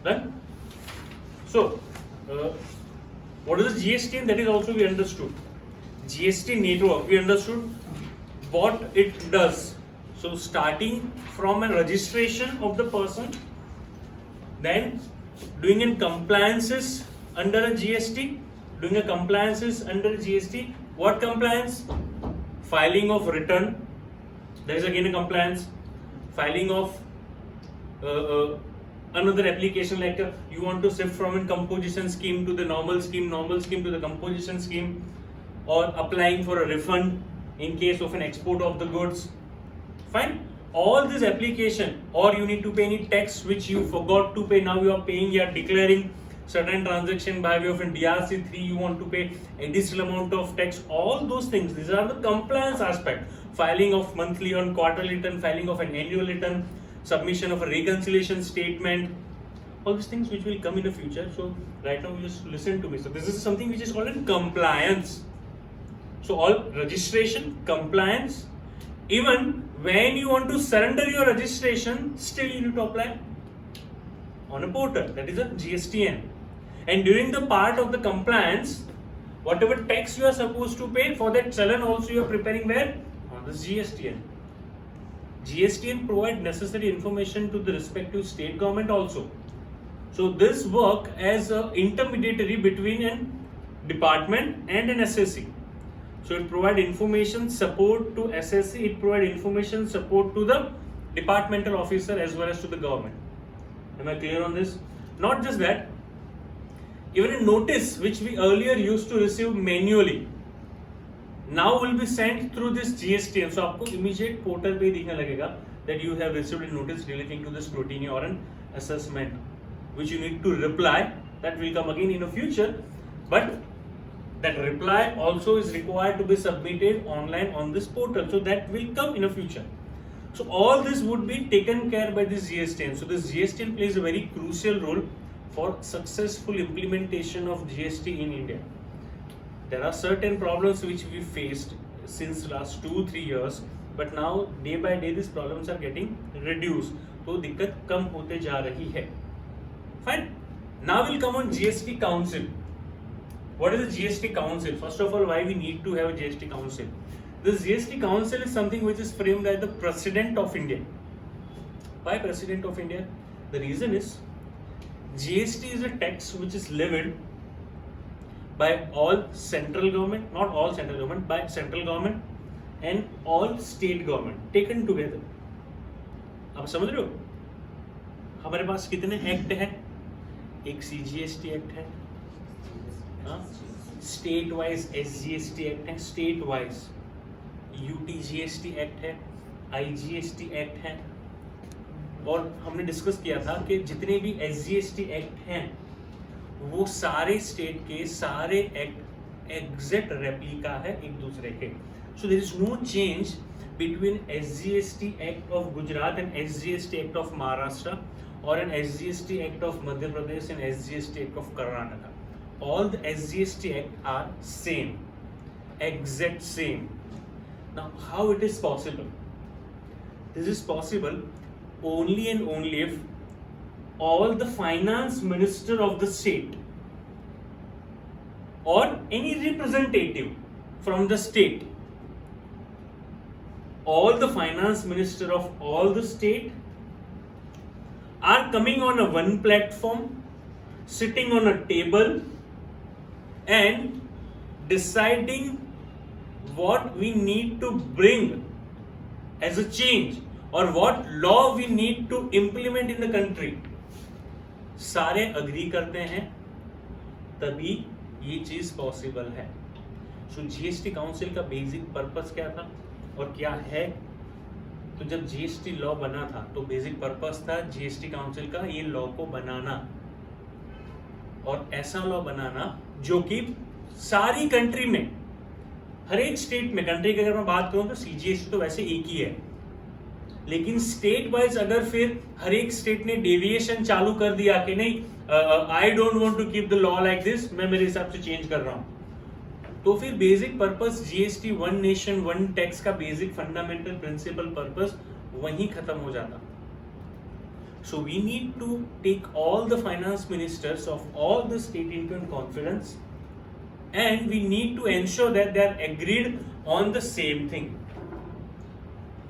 Done? So, what is the GST? And that is also we understood. GST network, we understood what it does. So, starting from a registration of the person, then doing in compliances under a GST, doing a compliances under a GST. What compliance? Filing of return. There is again a compliance. Filing of another application, like you want to shift from a composition scheme to the normal scheme to the composition scheme, or applying for a refund in case of an export of the goods. Fine. All this application, or you need to pay any tax which you forgot to pay, now you are paying, you are declaring certain transaction by way of in DRC3, you want to pay additional amount of tax, all those things, these are the compliance aspect. Filing of monthly or quarterly return, filing of an annual return, submission of a reconciliation statement, all these things which will come in the future. So right now you just listen to me. So this is something which is called in compliance. So all registration, compliance, even when you want to surrender your registration, still you need to apply on a portal, that is a GSTN. And during the part of the compliance, whatever tax you are supposed to pay, for that challan also you are preparing where? On the GSTN. GSTN provide necessary information to the respective state government also. So this work as an intermediary between a department and an SSC. So it provide information support to SSC, it provide information support to the departmental officer as well as to the government. Am I clear on this? Not just that, even a notice which we earlier used to receive manually, now will be sent through this GSTN. So आपको immediate portal पे दिखने लगेगा that you have received a notice relating to the scrutiny or an assessment, which you need to reply. That will come again in the future, but that reply also is required to be submitted online on this portal. So that will come in the future. So all this would be taken care by this GSTN. So this GSTN plays a very crucial role for successful implementation of GST in India. There are certain problems which we faced since last 2-3 years, but now day by day these problems are getting reduced. तो दिक्कत कम होते जा रही है. Fine. Now we'll come on GST Council. What is the GST Council? First of all, why we need to have a GST Council? This GST Council is something which is framed by the President of India. Why President of India? The reason is GST is a tax which is levied by all central government, not all central government, by central government and all state government taken together. आप समझ रहे हो? हमारे पास कितने act हैं? एक CGST act है, state wise SGST act है, स्टेट वाइज UTGST एक्ट है, IGST एक्ट है, और हमने डिस्कस किया था कि जितने भी SGST एक्ट हैं वो सारे स्टेट के सारे एक्ट एग्जैक्ट रेप्लिका है एक दूसरे के. So there is no change between SGST act of Gujarat and SGST act of Maharashtra or an SGST act of Madhya Pradesh and SGST act of Karnataka. All the SGST act are same, exact same. Now how it is possible? This is possible only and only if all the finance minister of the state or any representative from the state, all the finance minister of all the state are coming on a one platform, sitting on a table and deciding what we need to bring as a change or what law we need to implement in the country. सारे agree करते हैं तभी ये चीज possible है. So GST council का basic purpose क्या था और क्या है? तो जब जीएसटी लॉ बना था तो बेसिक पर्पस था जीएसटी काउंसिल का ये लॉ को बनाना और ऐसा लॉ बनाना जो कि सारी कंट्री में, हर एक स्टेट में, कंट्री की अगर मैं बात करूं तो सीजीएसटी तो वैसे एक ही है, लेकिन स्टेट वाइज अगर फिर हर एक स्टेट ने डेविएशन चालू कर दिया कि नहीं I don't want to keep the law like this, मैं मेरे हिसाब से चेंज कर रहा हूं, तो फिर basic purpose GST one nation one tax का बेसिक फंडामेंटल प्रिंसिपल पर्पस वहीं खत्म हो जाता. So we need to take all the finance ministers of all the state into conference, and we need to ensure that they are agreed on the same thing.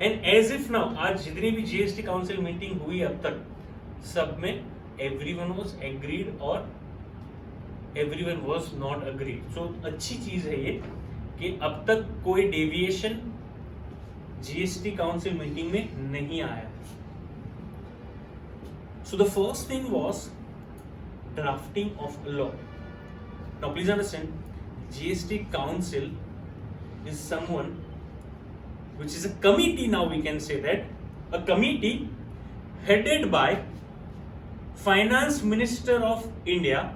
And as if now आज जितनी भी GST council meeting हुई अब तक सब में everyone was agreed और everyone was not agreed. So अच्छी चीज है ये कि अब तक कोई डेविएशन GST काउंसिल मीटिंग में नहीं आया. So the first thing was drafting of a law. Now please understand, GST council is someone which is a committee. Now we can say that a committee headed by Finance Minister of India.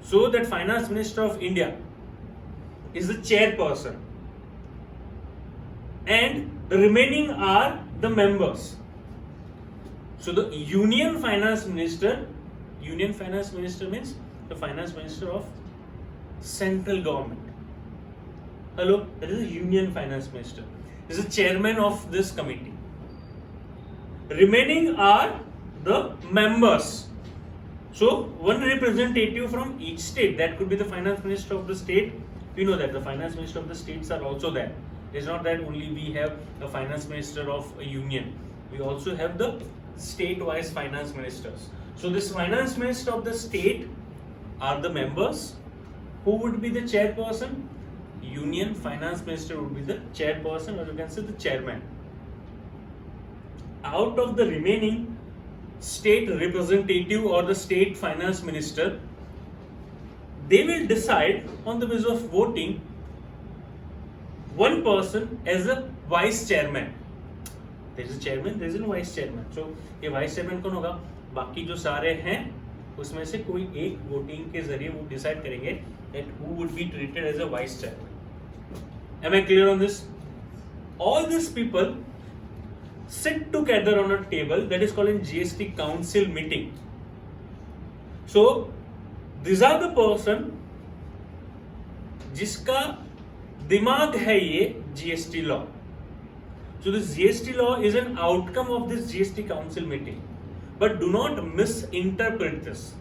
So that Finance Minister of India is the chairperson, and the remaining are the members. So the Union Finance Minister means the Finance Minister of Central Government. Hello, that is the Union Finance Minister. Is the chairman of this committee. Remaining are the members. So one representative from each state. That could be the finance minister of the state. We know that the finance minister of the states are also there. It's not that only we have the finance minister of a union. We also have the state-wise finance ministers. So this finance minister of the state are the members. Who would be the chairperson? Union finance minister would be the chairperson, or you can say the chairman. Out of the remaining state representative or the state finance minister, they will decide on the basis of voting one person as a vice chairman. There is a chairman, there is a vice chairman. So ये vice chairman कौन होगा? बाकी जो सारे हैं उसमें से कोई एक वोटिंग के जरिए वो डिसाइड करेंगे that who would be treated as a vice chairman. Am I clear on this? All these people sit together on a table that is called a GST council meeting. So these are the person जिसका दिमाग है ये GST law. So this GST law is an outcome of this GST council meeting. But do not misinterpret this.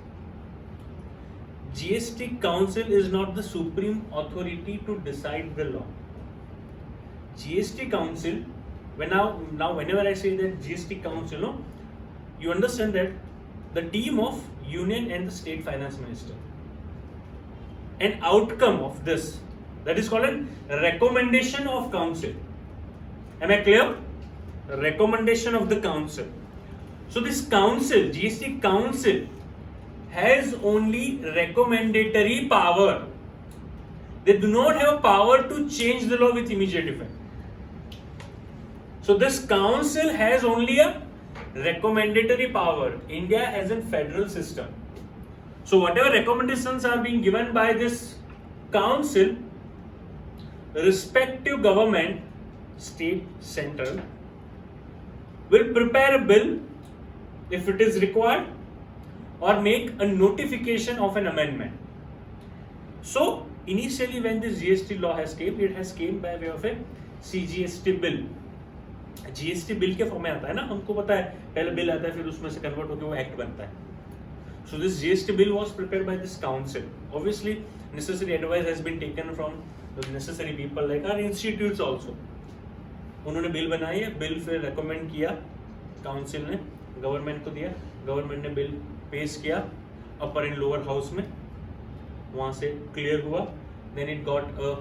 GST council is not the supreme authority to decide the law. GST council, now whenever I say that GST council, no, you understand that the team of union and the state finance minister. An outcome of this, that is called a recommendation of council. Am I clear? A recommendation of the council. So this council, GST council, has only recommendatory power. They do not have power to change the law with immediate effect. So this council has only a recommendatory power. India has a federal system. So whatever recommendations are being given by this council, respective government, state, central, will prepare a bill if it is required or make a notification of an amendment. So initially when this GST law has came, it has came by way of a CGST bill. GST bill के form में आता है ना, हमको पता है पहले bill आता है फिर उसमें से कन्वर्ट होकर वो एक्ट बनता है. So this GST bill was prepared by this council. Obviously necessary advice has been taken from the necessary people like our institutes also. उन्होंने बिल बनाई है, बिल फिर रेकमेंड किया काउंसिल ने, गवर्नमेंट को दिया, गवर्नमेंट ने बिल पेश किया अपर एंड लोअर हाउस में, वहां से क्लियर हुआ, then it got a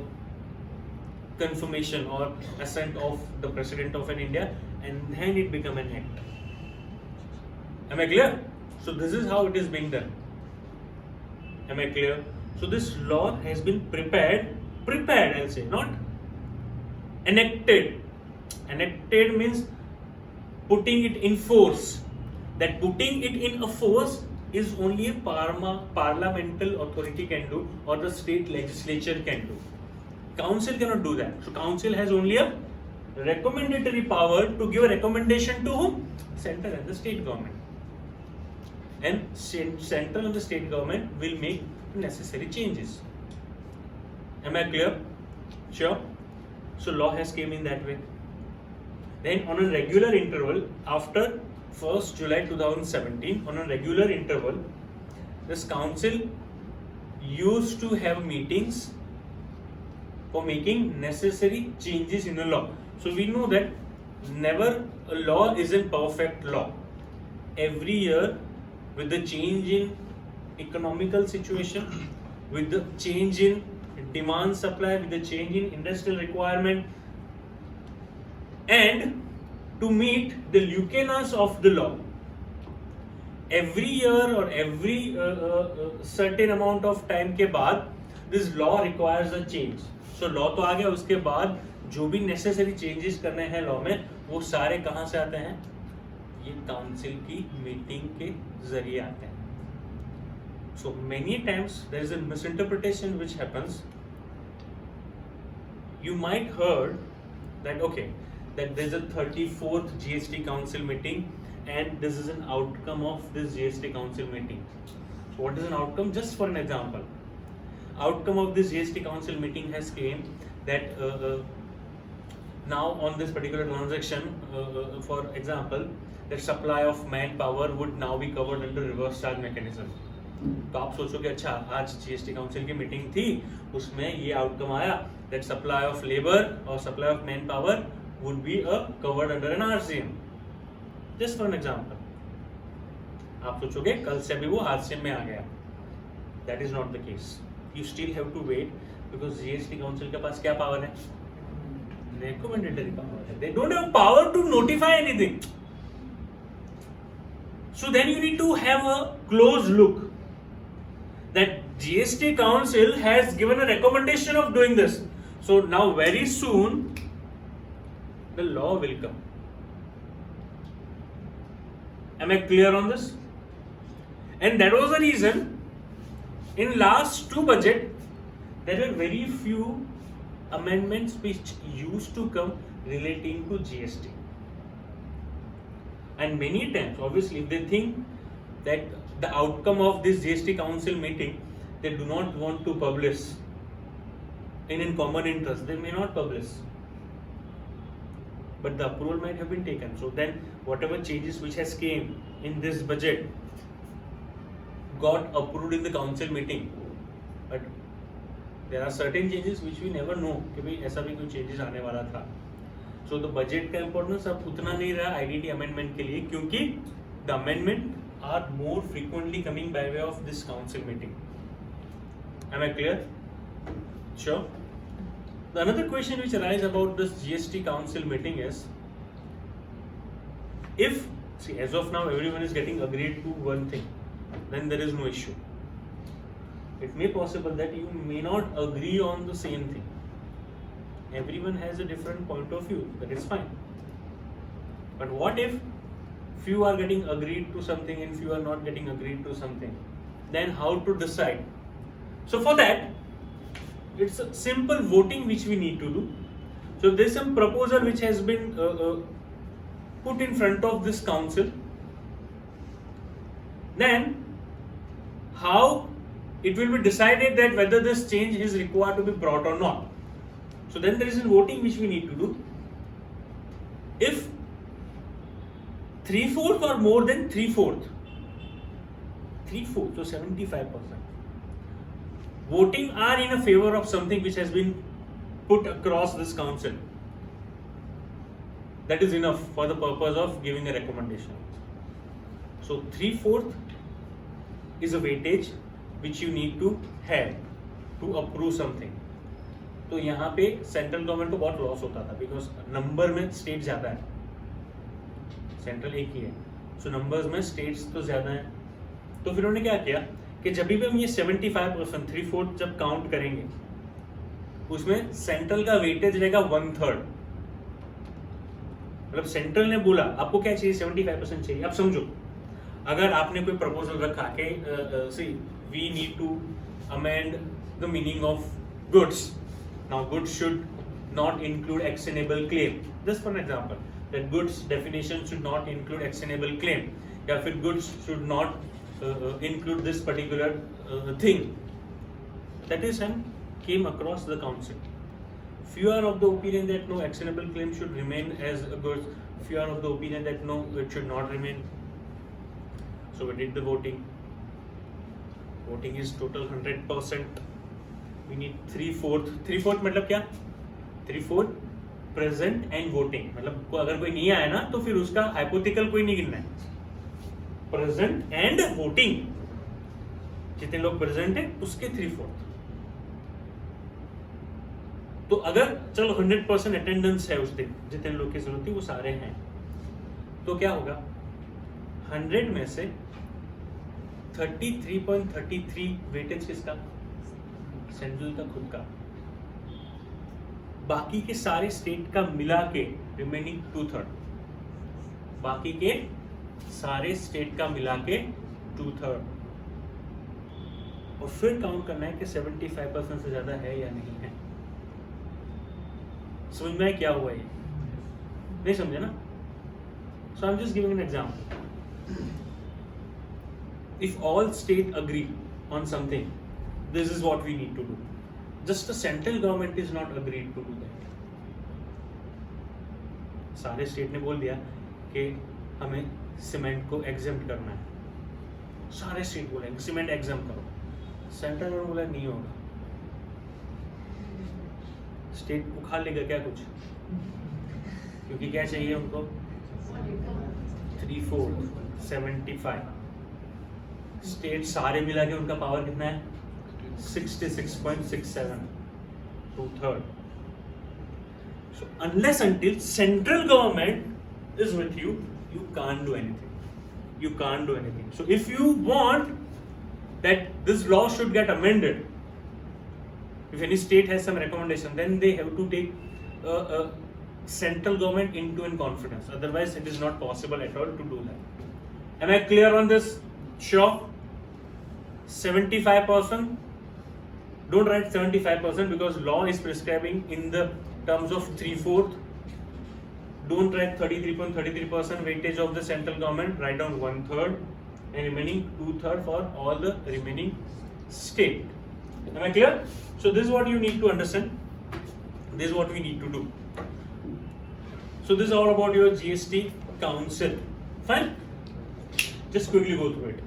confirmation or assent of the President of an India, and then it become an act. Am I clear? So this is how it is being done. Am I clear? So this law has been prepared I'll say, not enacted. Enacted means putting it in force. That putting it in a force is only a parliamentary authority can do, or the state legislature can do. Council cannot do that. So council has only a recommendatory power to give a recommendation to whom? Central and the state government. And central and the state government will make necessary changes. Am I clear? Sure. So law has came in that way. Then on a regular interval, after 1st July 2017 on a regular interval, this council used to have meetings for making necessary changes in the law. So we know that never a law is a perfect law. Every year, with the change in economical situation, with the change in demand supply, with the change in industrial requirement, and to meet the lukenas of the law, every year or every certain amount of time के बाद this law requires a change. So law तो आ गया, उसके बाद जो भी necessary changes करने हैं law में, वो सारे कहाँ से आते हैं? ये council की meeting के जरिए आते हैं. So many times there is a misinterpretation which happens. You might heard that that there is a 34th GST Council meeting, and this is an outcome of this GST Council meeting. So what is an outcome? Just for an example, outcome of this GST Council meeting has came that now on this particular transaction, for example, the supply of manpower would now be covered under reverse charge mechanism. तो आप सोचोगे अच्छा आज GST council की meeting थी, उसमें ये outcome आया that supply of labor or supply of manpower would be covered under an RCM. Just for an example. आप सोचोगे कल से भी वो RCM में आ गया. That is not the case. You still have to wait because GST council के पास क्या पावर है? Recommendatory power है. They don't have power to notify anything. So then you need to have a close look that GST Council has given a recommendation of doing this. So now very soon the law will come. Am I clear on this? And that was the reason in last two budget there were very few amendments which used to come relating to GST. And many times, obviously, if they think that the outcome of this GST Council meeting, they do not want to publish in common interest, they may not publish. But the approval might have been taken. So then, whatever changes which has came in this budget got approved in the council meeting. But there are certain changes which we never know कि भाई ऐसा भी कोई changes आने वाला था. So the budget का importance अब उतना नहीं रहा IDT amendment के लिए क्योंकि the amendment are more frequently coming by way of this council meeting. Am I clear? Sure. The another question which arises about this GST council meeting is if as of now everyone is getting agreed to one thing, then there is no issue. It may possible that you may not agree on the same thing. Everyone has a different point of view, that is fine. But what if few are getting agreed to something and few are not getting agreed to something? Then how to decide? So for that, it's a simple voting which we need to do. So if there is some proposal which has been put in front of this council, then how it will be decided that whether this change is required to be brought or not. So then there is a voting which we need to do. If 3/4 or more than 3/4, so 75% voting are in a favor of something which has been put across this council, that is enough for the purpose of giving a recommendation. So 3/4 is a weightage which you need to have to approve something. तो यहाँ पे central government को बहुत loss होता था because number में state ज़्यादा है, सेंट्रल एक ही है, सो नंबर्स में स्टेट्स तो ज़्यादा हैं. तो फिर उन्होंने क्या किया कि जब भी हम ये 75% 3/4 जब काउंट करेंगे उसमें सेंट्रल का वेटेज रहेगा 1/3. मतलब सेंट्रल ने बोला आपको क्या चाहिए, 75% चाहिए. अब समझो अगर आपने कोई प्रपोजल रखा कि see we need to amend the meaning of goods. Now goods should not include actionable claim. Just for an example, that goods definition should not include actionable claim. या फिर goods should not include this particular thing. That is and came across the council. Few are of the opinion that no actionable claim should remain as a goods. If you are of the opinion that no, it should not remain, so we did the voting. Voting is total 100%. We need 3/4. 3/4 मतलब क्या? 3/4 present and voting, मतलब अगर कोई नहीं आया ना तो फिर उसका हाइपोथेटिकल कोई नहीं गिनना है. प्रेजेंट एंड वोटिंग, जितने लोग प्रेजेंट है उसके 3/4. तो अगर चलो 100% अटेंडेंस है उस दिन, जितने लोग की जरूरत थी वो सारे हैं, तो क्या होगा? 100 में से 33.33 वेटेज किसका? सेंट्रल का खुद का. बाकी के सारे स्टेट का मिला के रिमेनिंग 2/3. बाकी के सारे स्टेट का मिला के 2/3. और फिर काउंट करना है कि 75% से ज्यादा है या नहीं है. समझ में क्या हुआ ये? नहीं समझे ना? So I am just giving an example. If all state agree on something, this is what we need to do. Just the central government is not agreed to do that. सारे स्टेट ने बोल दिया कि हमें cement को exempt करना है. सारे स्टेट बोले सीमेंट एग्जेम्प्ट करो. सेंट्रल गवर्नमेंट बोला नहीं होगा. स्टेट उखाड़ लेगा क्या कुछ? क्योंकि क्या चाहिए उनको? 3/4 75. स्टेट सारे मिला के उनका पावर कितना है? 66.67, 2/3. So unless until central government is with you, you can't do anything. You can't do anything. So if you want that this law should get amended, if any state has some recommendation, then they have to take central government into in confidence. Otherwise, it is not possible at all to do that. Am I clear on this? Sure. 75%. Don't write 75% because law is prescribing in the terms of 3/4. Don't write 33.33% weightage of the central government. Write down 1/3 and remaining 2/3 for all the remaining state. Am I clear? So this is what you need to understand. This is what we need to do. So this is all about your GST council. Fine? Just quickly go through it.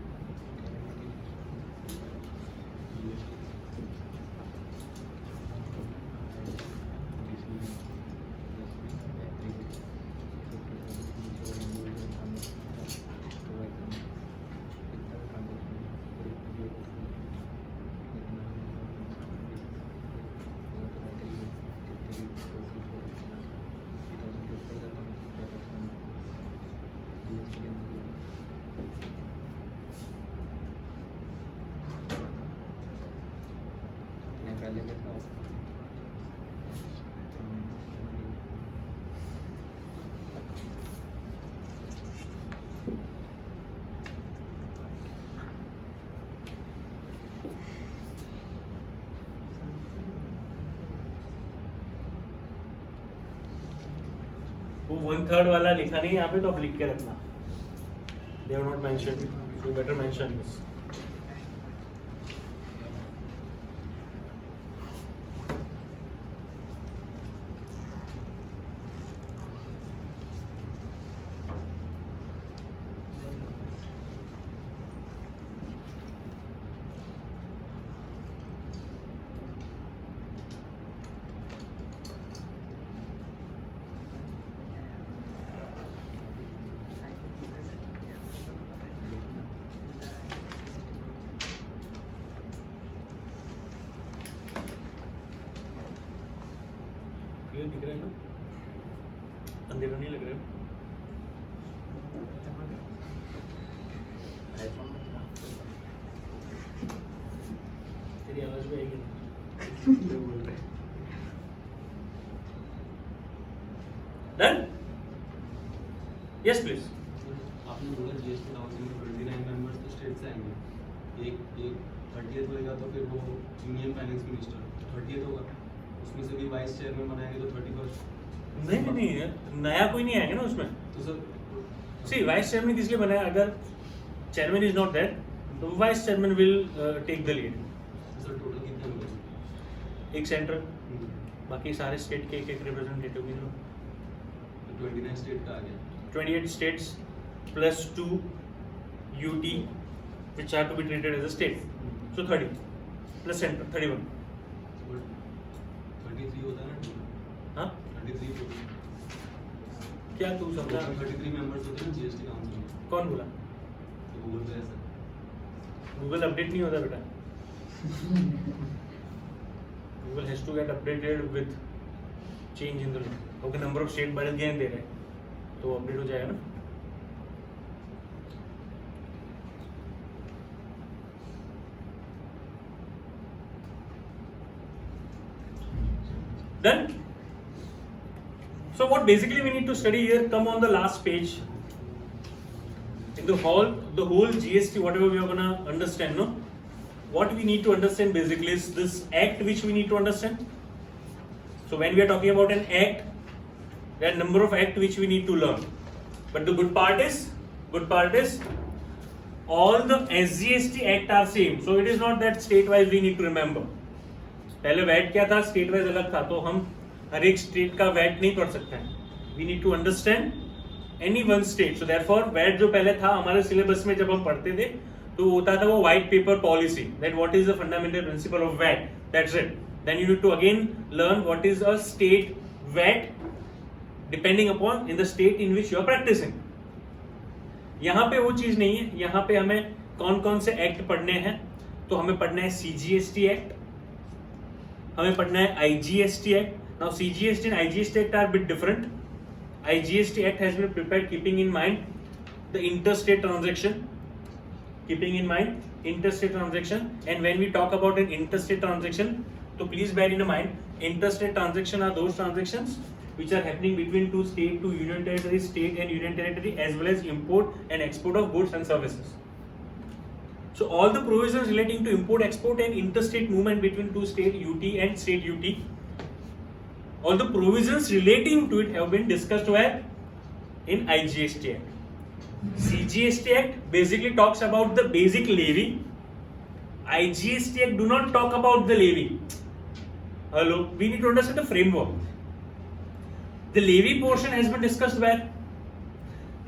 वो 1/3 वाला लिखा नहीं यहाँ पे, तो आप लिख के रखना. They have not mentioned it. You better mention this. Clear दिख रहा है ना? अंधेरा नहीं लग रहा है? तेरी आवाज भी आएगी ना? Done? Yes, please. आपने बोला जीएसटी काउंसिल में 29 मेंबर्स तो स्टेट से आएंगे. एक 30th होएगा तो फिर वो यूनियन फाइनेंस मिनिस्टर 30th होगा, उसमें से भी वाइस चेयरमैन बनाएंगे तो 31st. नहीं, नया कोई नहीं आएगा ना उसमें. तो सर सी वाइस चेयरमैन किस लिए बनाया? अगर चेयरमैन इज नॉट देयर तो vice chairman will take the lead. Sir total कितने होंगे? एक सेंट्रल, बाकी सारे स्टेट के एक रिप्रेजेंटेटिव भी. 29 स्टेट का आ गया. 28 states plus 2 UT which are to be treated as a state. So 30 plus center 31. 33 होता है ना total? हाँ 33 total. क्या तू समझा? 33 members होते हैं ना GST council में. कौन बोला? तो Google पे ऐसा. गूगल अपडेट नहीं होता बेटा. Google has to get updated with change in the law. Okay number of state बढ़ गए दे रहे हैं तो अपडेट हो जाएगा ना. Done. So what basically we need to study here, come on the last page. In the whole GST, whatever we are gonna understand, no? What we need to understand basically is this act which we need to understand. So when we are talking about an act, there are a number of acts which we need to learn. But the good part is, all the SGST act are same. So it is not that state-wise we need to remember. पहले VAT क्या था, state wise अलग था, तो हम हर एक state का VAT नहीं पढ़ सकते हैं. We need to understand any one state. So therefore VAT जो पहले था हमारे सिलेबस में जब हम पढ़ते थे तो होता था वो white paper policy, that what is the fundamental principle of VAT, that's it. Then you need to again learn what is a state VAT depending upon in the state in which you are practising. यहाँ पे वो चीज नहीं है. यहाँ पे हमें कौन कौन से एक्ट पढ़ने हैं, तो हमें पढ़ना है CGST एक्ट, हमें पढ़ना है IGST act. Now CGST and IGST act are bit different. IGST act has been prepared keeping in mind the interstate transaction, keeping in mind interstate transaction. And when we talk about an interstate transaction, so please bear in mind interstate transaction are those transactions which are happening between two state, two union territory, state and union territory, as well as import and export of goods and services. So all the provisions relating to import, export and interstate movement between two state UT and state UT, all the provisions relating to it have been discussed where in IGST Act. CGST Act basically talks about the basic levy. IGST Act do not talk about the levy. Hello, we need to understand the framework. The levy portion has been discussed where?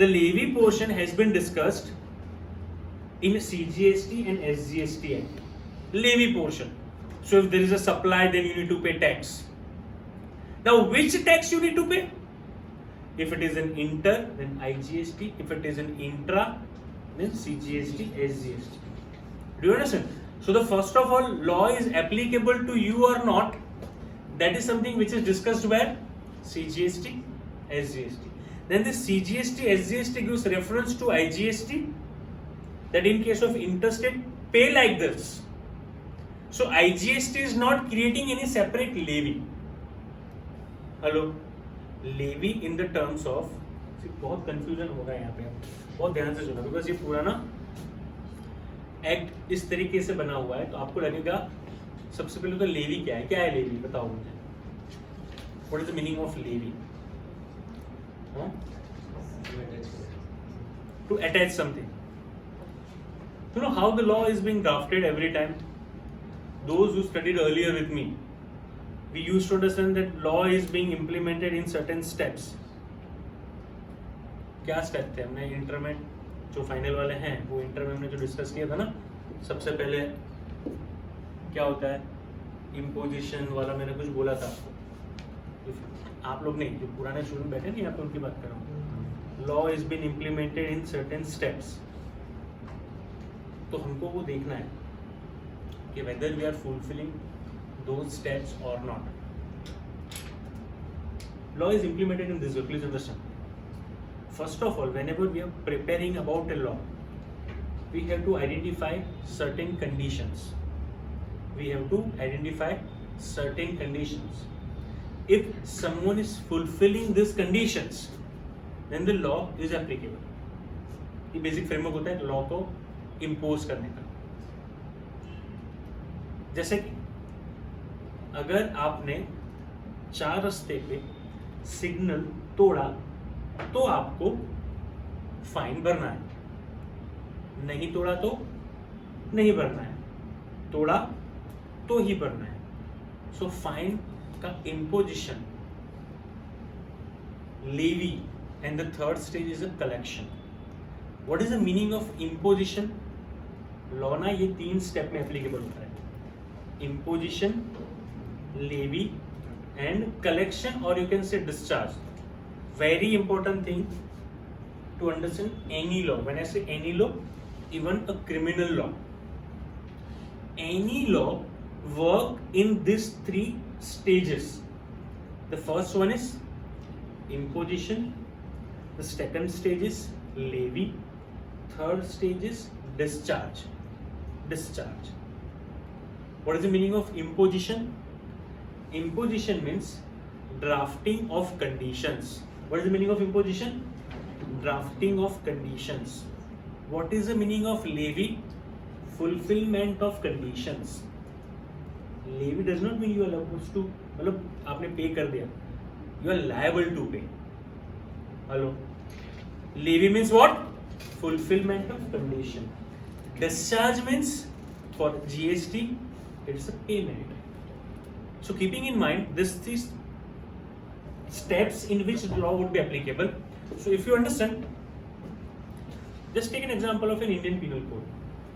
The levy portion has been discussed in CGST and SGST Act. Levy portion. So if there is a supply, then you need to pay tax. Now which tax you need to pay? If it is an inter, then IGST. If it is an intra, then CGST, SGST. Do you understand? So the first of all, law is applicable to you or not. That is something which is discussed where? CGST, SGST. Then this CGST, SGST gives reference to IGST. That in case of interstate, pay like this. So IGST is not creating any separate levy. Hello? Levy in the terms of, बहुत confusion होगा यहाँ पे, बहुत ध्यान से सुना, because ये पूरा ना एक्ट इस तरीके से बना हुआ है तो आपको लगेगा सबसे पहले तो लेवी क्या है लेवी बताओ मुझे. What is the meaning of levy? To attach something. You know how the law is being drafted every time? Those who studied earlier with me, we used to understand that law is being implemented in certain steps. क्या step थे? हमने inter में जो final वाले हैं वो inter में हमने जो डिस्कस किया था ना, सबसे पहले क्या होता है, इम्पोजिशन वाला मैंने कुछ बोला था आपको. आप लोग नहीं, जो पुराने स्टूडेंट बैठे नहीं, आप उनकी बात कर रहा हूँ. Law is been implemented in certain steps. तो हमको वो देखना है कि whether we are fulfilling those steps or not. Law is implemented in this way, please understand. First of all, whenever we are preparing about a law, we have to identify certain conditions. We have to identify certain conditions. If someone is fulfilling these conditions, then the law is applicable. ये basic framework होता है law को impose करने का. जैसे कि अगर आपने 4 रास्ते पे सिग्नल तोड़ा तो आपको फाइन भरना है, नहीं तोड़ा तो नहीं भरना है, तोड़ा तो ही भरना है. सो फाइन का imposition, levy and the third stage is a collection. What is the meaning of imposition? Law ना ये 3 स्टेप में एप्लीकेबल होता है, imposition, levy and collection, or you can say discharge. Very important thing to understand any law. When I say any law, even a criminal law, any law work in these 3 stages. The first one is imposition, the second stage is levy, third stage is discharge. What is the meaning of imposition? Imposition means drafting of conditions. What is the meaning of imposition? Drafting of conditions. What is the meaning of levy? Fulfillment of conditions. Levy does not mean you are supposed to, मतलब आपने पे कर दिया, you are liable to pay. Hello. Levy means what? Fulfillment of condition. Discharge means, for GST, it's a payment. So keeping in mind these steps in which law would be applicable. So if you understand, just take an example of an Indian penal code.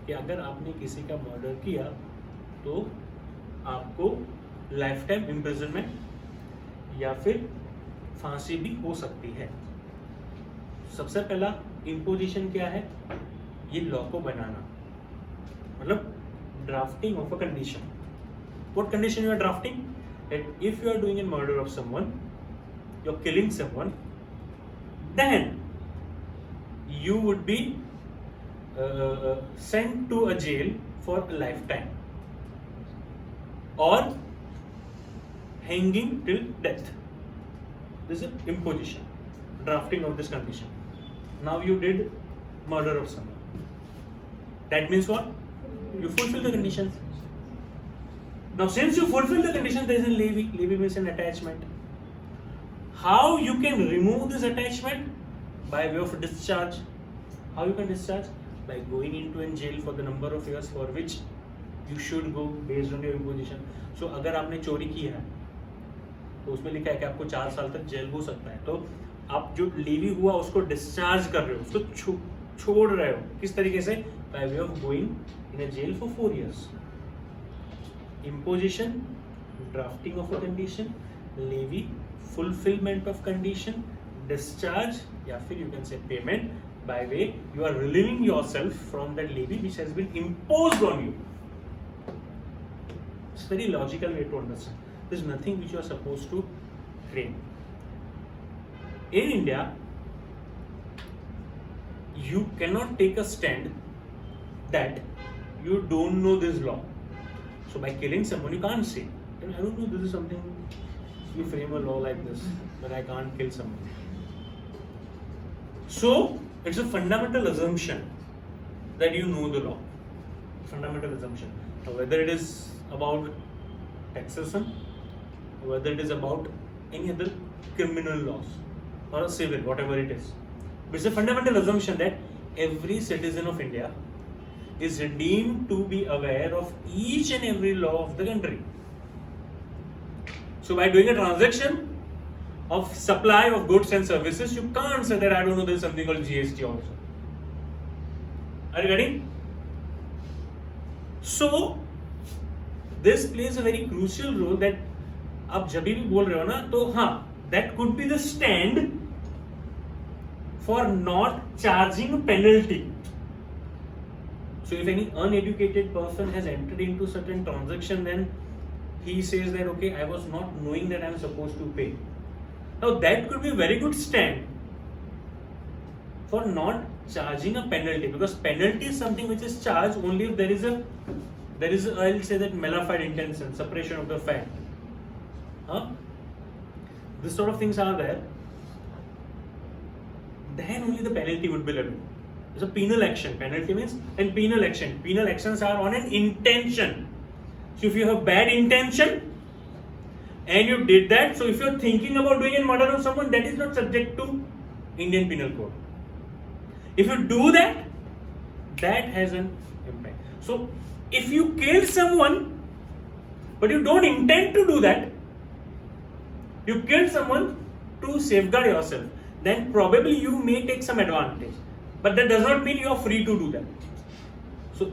कि अगर आपने किसी का murder किया तो आपको life time imprisonment या फिर फांसी भी हो सकती है. सबसे पहला इम्पोजिशन क्या है? ये लॉ को बनाना, मतलब drafting of a condition. What condition you are drafting? That if you are doing a murder of someone, you are killing someone, then you would be sent to a jail for a lifetime or hanging till death. This is imposition, drafting of this condition. Now you did murder of someone. That means what? You fulfill the conditions. Now since you fulfill the condition, there is a levy. Levy means an attachment. How you can remove this attachment? By way of discharge. How you can discharge? By going into a jail for the number of years for which you should go based on your imposition. So अगर आपने चोरी की है तो उसमें लिखा है कि आपको 4 साल तक जेल हो सकता है. तो आप जो लेवी हुआ उसको डिस्चार्ज कर रहे हो, उसको छोड़ रहे हो. किस तरीके से? By way of going in a jail for 4 years. Imposition, drafting of a condition, levy, fulfillment of condition, discharge, या फिर you can say payment. By way you are relieving yourself from that levy which has been imposed on you. It's a very logical way to understand. There's nothing which you are supposed to claim. In India, you cannot take a stand that you don't know this law. So by killing someone, you can't say, I don't know, this is something, you frame a law like this, but I can't kill someone. So it's a fundamental assumption that you know the law. Fundamental assumption. Now, whether it is about taxation, or whether it is about any other criminal laws or a civil, whatever it is, but it's a fundamental assumption that every citizen of India is deemed to be aware of each and every law of the country. So by doing a transaction of supply of goods and services, you can't say that I don't know there is something called GST also. Are you getting? So this plays a very crucial role that आप जब भी बोल रहे हो ना तो हाँ, that could be the stand for not charging penalty. So if any uneducated person has entered into certain transaction, then he says that okay, I was not knowing that I am supposed to pay. Now that could be a very good stand for not charging a penalty, because penalty is something which is charged only if there is I'll say that malified intention, suppression of the fact. This sort of things are there. Then only the penalty would be levied. It's a penal action. Penalty means and penal action. Penal actions are on an intention. So if you have bad intention and you did that, so if you're thinking about doing a murder of someone, that is not subject to Indian Penal Code. If you do that, that has an impact. So if you kill someone, but you don't intend to do that, you killed someone to safeguard yourself, then probably you may take some advantage, but that does not mean you are free to do that. So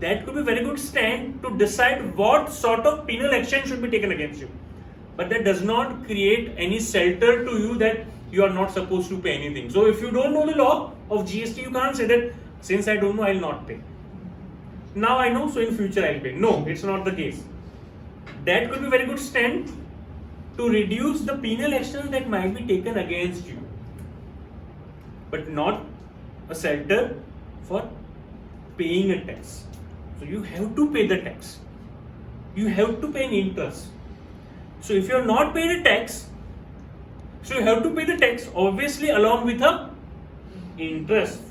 that could be a very good stand to decide what sort of penal action should be taken against you, but that does not create any shelter to you that you are not supposed to pay anything. So if you don't know the law of GST, you can't say that since I don't know, I'll not pay. Now I know, so in future I'll pay. No, it's not the case. That could be very good stand to reduce the penal action that might be taken against you, but not a shelter for paying a tax. So you have to pay the tax. You have to pay an interest. So if you have not paid a tax, so you have to pay the tax, obviously along with a interest.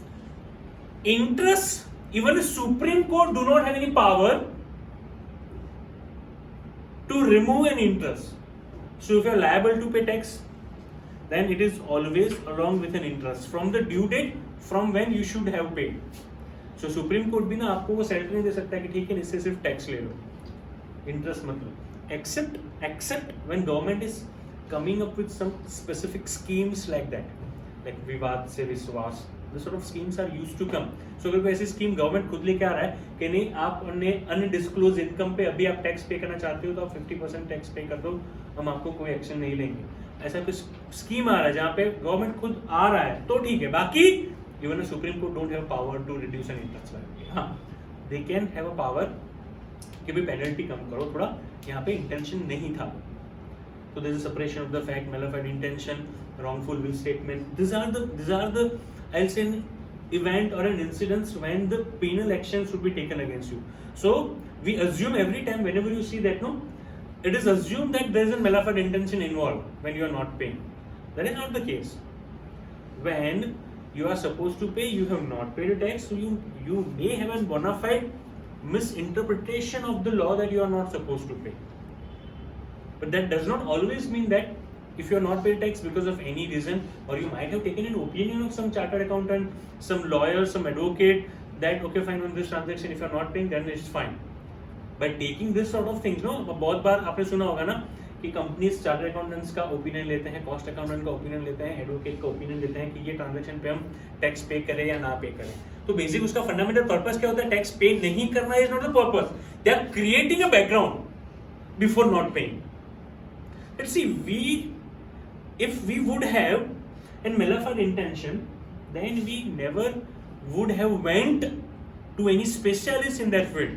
Interest, even the Supreme Court do not have any power to remove an interest. So if you are liable to pay tax, then it is always along with an interest from the due date from when you should have paid. So Supreme Court भी ना आपको वो salary नहीं दे सकता कि ठीक है इससे सिर्फ टैक्स ले लो, इंटरेस्ट मत लो. Except when government is coming up with some specific schemes like that, like विवाद से विश्वास, this sort of schemes are used to come. So अगर कोई ऐसी स्कीम गवर्नमेंट खुद लेके आ रहा है कि नहीं आप अपने अनडिस्क्लोज इनकम पे अभी आप टैक्स पे करना चाहते हो तो आप 50% टैक्स पे कर दो, हम आपको कोई एक्शन नहीं लेंगे. ऐसा कुछ स्कीम आ रहा है जहाँ पे गवर्नमेंट खुद आ रहा है तो ठीक है. बाकी even Supreme Court don't have power to reduce an interest. हाँ, they can have a power कि भी पेनल्टी कम करो थोड़ा, यहाँ पे इंटेंशन नहीं था. So there is a separation of the fact, malified intention, wrongful will statement. These are the I'll say an event or an incident when the penal action should be taken against you. So we assume every time whenever you see that, no, it is assumed that there is a malified intention involved when you are not paying. That is not the case. When you are supposed to pay, you have not paid a tax, so you may have a bona fide misinterpretation of the law that you are not supposed to pay. But that does not always mean that if you are not paid tax because of any reason, or you might have taken an opinion of some chartered accountant, some lawyer, some advocate, that okay fine on this transaction if you are not paying then it's fine. By taking this sort of things, no, बहुत बार आपने सुना होगा ना कि companies chartered accountants का opinion लेते हैं, cost accountant का ओपिनियन लेते हैं, एडवोकेट का ओपिनियन लेते हैं कि ये ट्रांजैक्शन पे हम टैक्स पे करें या ना पे करें. तो बेसिक उसका फंडामेंटल पर्पस क्या होता है? टैक्स पे नहीं करना is not the purpose. They are creating a background before not paying. Let's see, if we would have a malified intention, then we never would have went to any specialist in that field.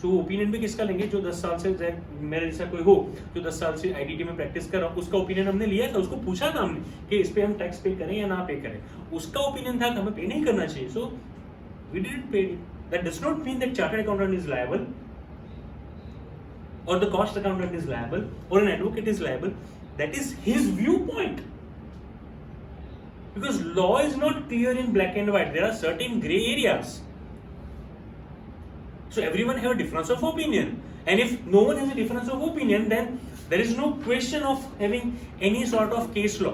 So opinion भी किसका लेंगे? जो 10 साल से मेरे जैसा कोई हो जो 10 साल से आईटीटी में प्रैक्टिस कर रहा हो, उसका ओपिनियन हमने लिया था, उसको पूछा था हमने कि इस पे हम टैक्स पे करें या ना पे करें. उसका ओपिनियन था कि हमें पे नहीं करना चाहिए. So we didn't pay it. That does not mean that chartered accountant is liable, or the cost accountant is liable, or an advocate is liable. That is his viewpoint. Because law is not clear in black and white. There are certain gray areas. So everyone have a difference of opinion. And if no one has a difference of opinion, then there is no question of having any sort of case law.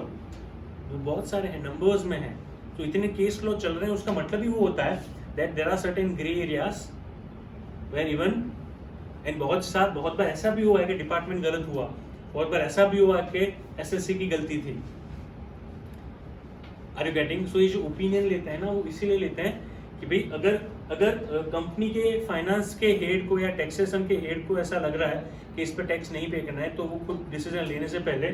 बहुत सारे हैं, numbers में हैं. तो इतने case law चल रहे हैं, उसका मतलब ही वो होता है that there are certain gray areas where even and बहुत बार ऐसा भी हुआ है कि डिपार्टमेंट गलत हुआ, बहुत बार ऐसा भी हुआ कि एसएससी की गलती थी. Are you getting? सो ये जो ओपिनियन लेते हैं ना वो इसीलिए लेते हैं कि भाई अगर कंपनी के फाइनेंस के हेड को या टैक्सेशन के हेड को ऐसा लग रहा है कि इस पर टैक्स नहीं पे करना है, तो वो खुद डिसीजन लेने से पहले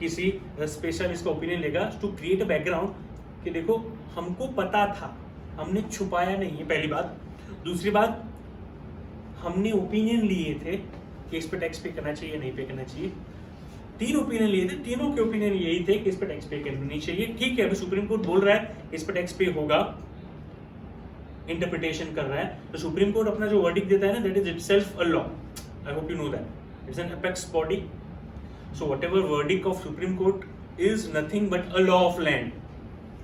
किसी स्पेशलिस्ट का ओपिनियन लेगा टू क्रिएट अ बैकग्राउंड कि देखो हमको पता था, हमने छुपाया नहीं है. पहली बात. दूसरी बात, हमने ओपिनियन लिए थे कि इस पे टैक्स पे करना चाहिए नहीं पे करना चाहिए. 3 ओपिनियन लिए थे, तीनों के ओपिनियन यही थे कि इस पे टैक्स पे करना नहीं चाहिए. ठीक है, अभी सुप्रीम कोर्ट बोल रहा है इस पे टैक्स पे होगा, इंटरप्रिटेशन कर रहा है, तो सुप्रीम कोर्ट अपना जो वर्डिक्ट देता है ना, that is itself a law. I hope you know that. It's an apex body. So whatever verdict of Supreme Court is nothing but a law of land.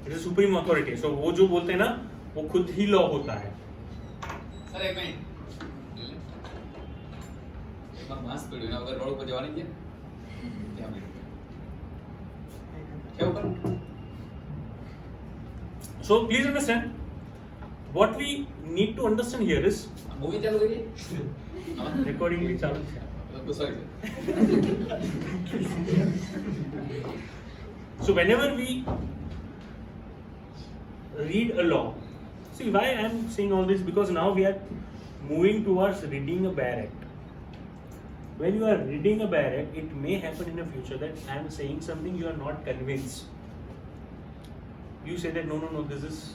It is supreme authority. So वो जो बोलते हैं ना वो खुद ही law होता है. Sir एक मिनट, मास्क पहनो ना, अगर रोड पर जवानी है क्या ऊपर. So please understand, what we need to understand here is movie चालू करिए. recording भी चालू है. Sorry. So whenever we read a law. See why I am saying all this, because now we are moving towards reading a bare act. When you are reading a bare act, it may happen in the future that I am saying something you are not convinced. You say that no, this is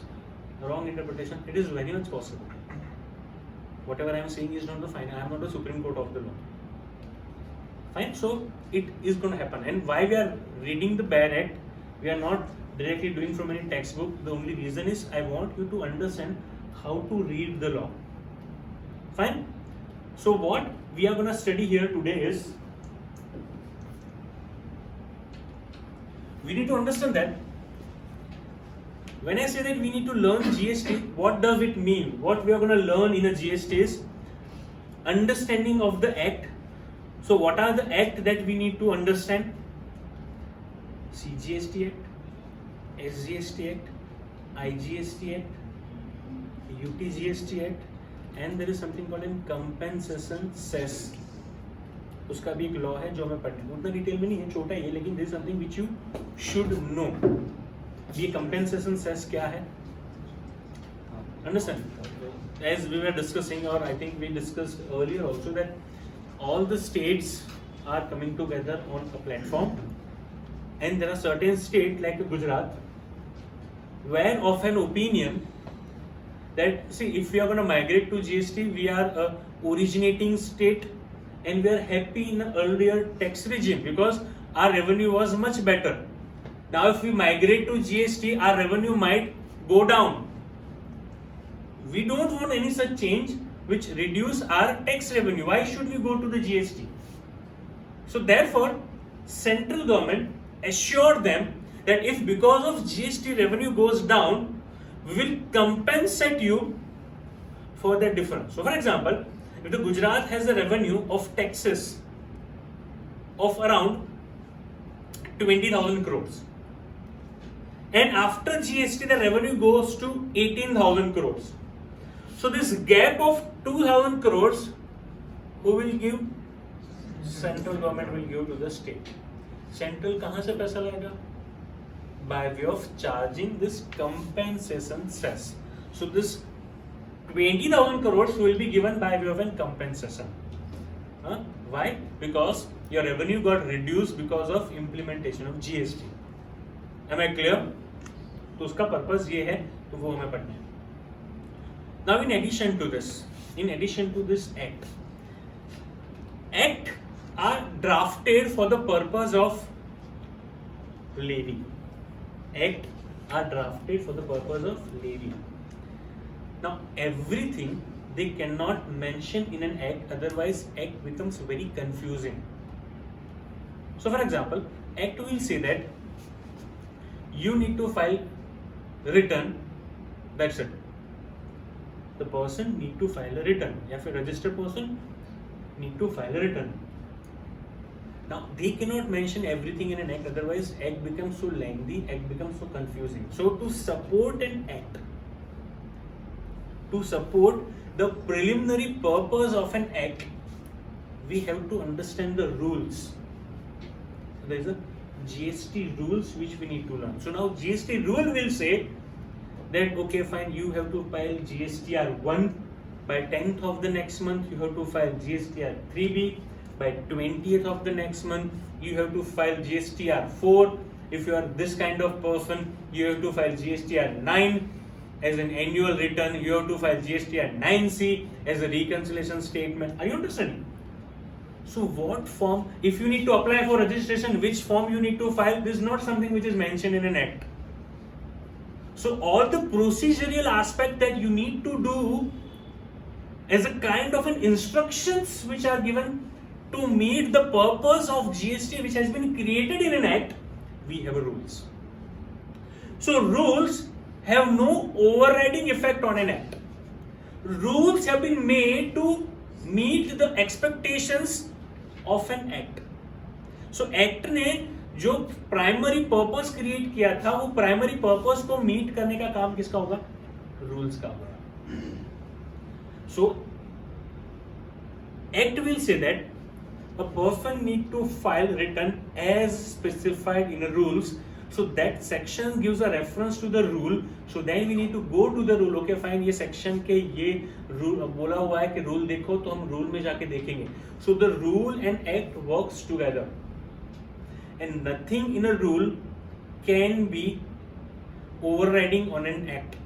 wrong interpretation. It is very much possible. Whatever I am saying is not the final. I am not the Supreme Court of the law. Fine. So it is going to happen. And why we are reading the bare act, we are not directly doing from any textbook. The only reason is I want you to understand how to read the law. Fine. So what we are going to study here today is, we need to understand that when I say that we need to learn GST, what does it mean? What we are going to learn in a GST is understanding of the act. So what are the act that we need to understand? CGST Act, SGST Act, IGST Act, UTGST Act, and there is something called in compensation cess. उसका भी एक law है जो हमें पढ़ना है, उतना detail में नहीं है, छोटा ही है, लेकिन this is something which you should know. ये compensation cess क्या है? Understand? As we were discussing, or I think we discussed earlier also, that all the states are coming together on a platform, and there are certain states like Gujarat where of an opinion that, see, if we are going to migrate to GST, we are a originating state and we are happy in an earlier tax regime because our revenue was much better. Now if we migrate to GST, our revenue might go down. We don't want any such change which reduce our tax revenue. Why should we go to the GST? So therefore, central government assured them that if because of GST revenue goes down, we will compensate you for that difference. So for example, if the Gujarat has a revenue of taxes of around 20,000 crores, and after GST the revenue goes to 18,000 crores. So this gap of 2,000 crores, who will give? Central government will give to the state. Central कहाँ से पैसा लाएगा? By way of charging this compensation cess. So this 20,000 crores will be given by way of a compensation. Why? Because your revenue got reduced because of implementation of GST. Am I clear? तो उसका purpose ये है, तो वो हमें पढ़ना है. Now in addition to this act are drafted for the purpose of levy. Act are drafted for the purpose of levy. Now everything they cannot mention in an act, otherwise act becomes very confusing. So for example, act will say that you need to file return, that's it. The person need to file a return, या फिर registered person need to file a return. Now they cannot mention everything in an act, otherwise act becomes so lengthy, act becomes so confusing. So to support an act, to support the preliminary purpose of an act, we have to understand the rules. So there is a GST rules which we need to learn. So now GST rule will say that okay fine, you have to file GSTR 1 by 10th of the next month, you have to file GSTR 3B. By 20th of the next month, you have to file GSTR 4. If you are this kind of person, you have to file GSTR 9 as an annual return. You have to file GSTR 9C as a reconciliation statement. Are you understanding? So what form, if you need to apply for registration, which form you need to file, this is not something which is mentioned in an act. So all the procedural aspect that you need to do as a kind of an instructions which are given to meet the purpose of GST which has been created in an act, we have rules. So rules have no overriding effect on an act. Rules have been made to meet the expectations of an act. So act ने जो primary purpose create किया था, वो primary purpose को meet करने का काम किसका होगा? रूल्स का होगा. So act will say that a person need to file return as specified in the rules. So that section gives a reference to the rule. So then we need to go to the rule. Okay, fine. ये section के ये rule बोला हुआ है कि rule देखो, तो हम rule में जाके देखेंगे. So the rule and act works together, and nothing in a rule can be overriding on an act.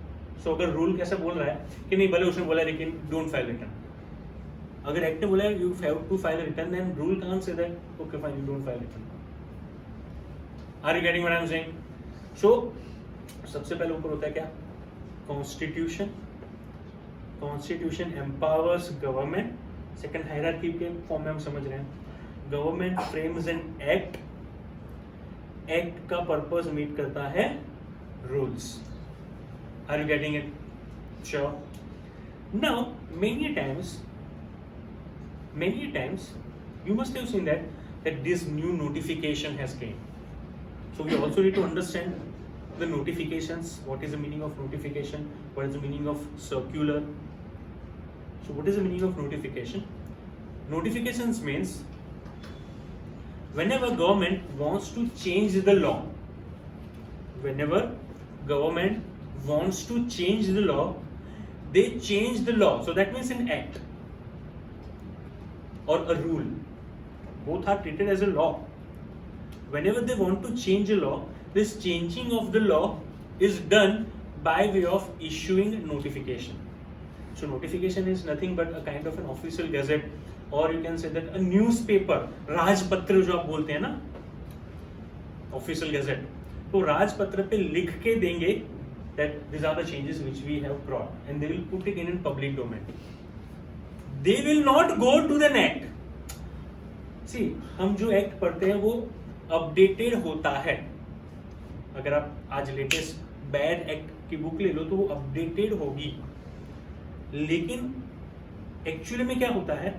So अगर rule कैसा बोल रहा है कि नहीं, भले उसने बोला है लेकिन don't file return. अगर act ने बोला है you have to file a return, then rule can't say that okay fine you don't file return. Are you getting what I'm saying? So सबसे पहले ऊपर होता है क्या? Constitution. Constitution empowers government. Second hierarchy के फॉर्म में हम समझ रहे हैं. Government frames an act. Act का पर्पस मीट करता है rules. Are you getting it? Sure. Now many times you must have seen that this new notification has came. So we also need to understand the notifications. What is the meaning of notification? What is the meaning of circular? So what is the meaning of notification? Notifications means whenever government wants to change the law, whenever government wants to change the law, they change the law. So that means an act or a rule. Both are treated as a law. Whenever they want to change a law, this changing of the law is done by way of issuing notification. So notification is nothing but a kind of an official gazette, or you can say that a newspaper, राजपत्र जो आप बोलते हैं ना, official gazette. तो राजपत्र पे लिख के देंगे that these are the changes which we have brought, and they will put it in public domain. They will not go to the act. See, हम जो एक्ट पढ़ते हैं वो अपडेटेड होता है. अगर आप आज लेटेस्ट बैड एक्ट की बुक ले लो तो वो अपडेटेड होगी, लेकिन एक्चुअली में क्या होता है,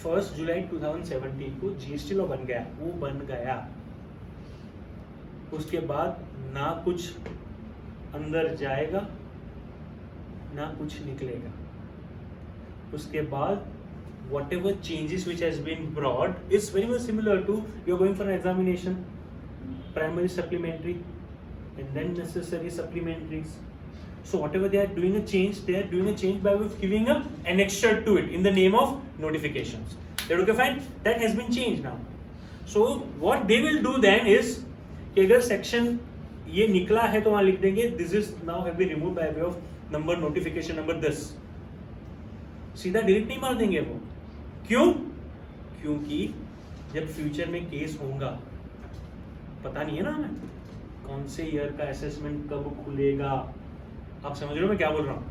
1 जुलाई 2017 को जीएसटी लॉ बन गया, वो बन गया. उसके बाद ना कुछ अंदर जाएगा ना कुछ निकलेगा. उसके बाद whatever changes which has been brought is very much similar to you are going for an examination, primary, supplementary, and then necessary supplementaries. So whatever they are doing a change by way of giving a annexure to it in the name of notifications. That okay fine, that has been changed now. So what they will do then is कि अगर section ये निकला है तो वहाँ लिख देंगे this is now have been removed by way of number notification number this. सीधा डिलीट नहीं मार देंगे वो. क्यों? क्योंकि जब फ्यूचर में केस होगा, पता नहीं है ना हमें कौन से ईयर का असेसमेंट कब खुलेगा. आप समझ रहे हो मैं क्या बोल रहा हूँ?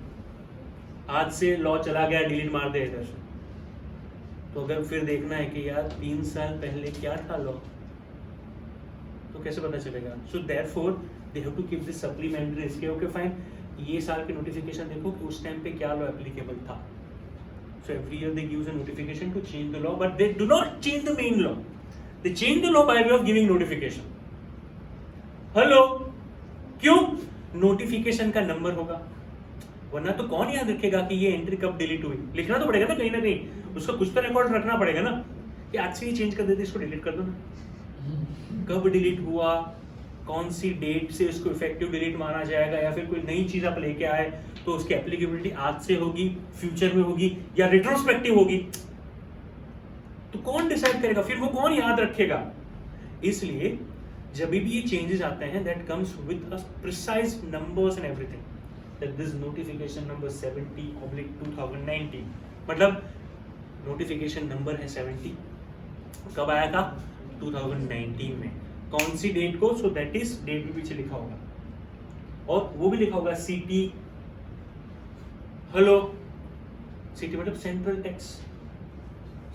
आज से लॉ चला गया, डिलीट मार दे इधर से, तो अगर फिर देखना है कि यार 3 साल पहले क्या था लॉ, तो कैसे पता चलेगा? So therefore they have to keep this supplementary. इसके ओके फाइन, ये साल के नोटिफिकेशन देखो कि उस टाइम पे क्या लॉ एप्लीकेबल था. So every year they give a notification to change the law, but they do not change the main law. They change the law by way of giving notification. Hello, क्यों? Notification का number होगा, वरना तो कौन याद रखेगा कि ये एंट्री कब डिलीट हुई. लिखना तो पड़ेगा ना कहीं, उसका कुछ तो रिकॉर्ड रखना पड़ेगा ना कि आज से ये चेंज कर देते, इसको डिलीट कर दो ना. कब डिलीट हुआ, कौन सी डेट से इसको इफेक्टिव डिलीट माना जाएगा, या फिर कोई नई चीज आप लेके आए तो उसकी एप्लीकेबिलिटी आज से होगी, फ्यूचर में होगी, या रिट्रोस्पेक्टिव होगी, तो कौन डिसाइड करेगा? फिर वो कौन याद रखेगा? इसलिए जब भी ये चेंजेस आते हैं that comes with a precise numbers and everything. That this notification number 70/2019, मतलब नोटिफिकेशन नंबर है 70, कब आया था? 2019 में. कौन सी डेट को? सो दैट इज डेट भी पीछे लिखा होगा, और वो भी लिखा होगा सीटी. हेलो, सीटी मतलब सेंट्रल टैक्स,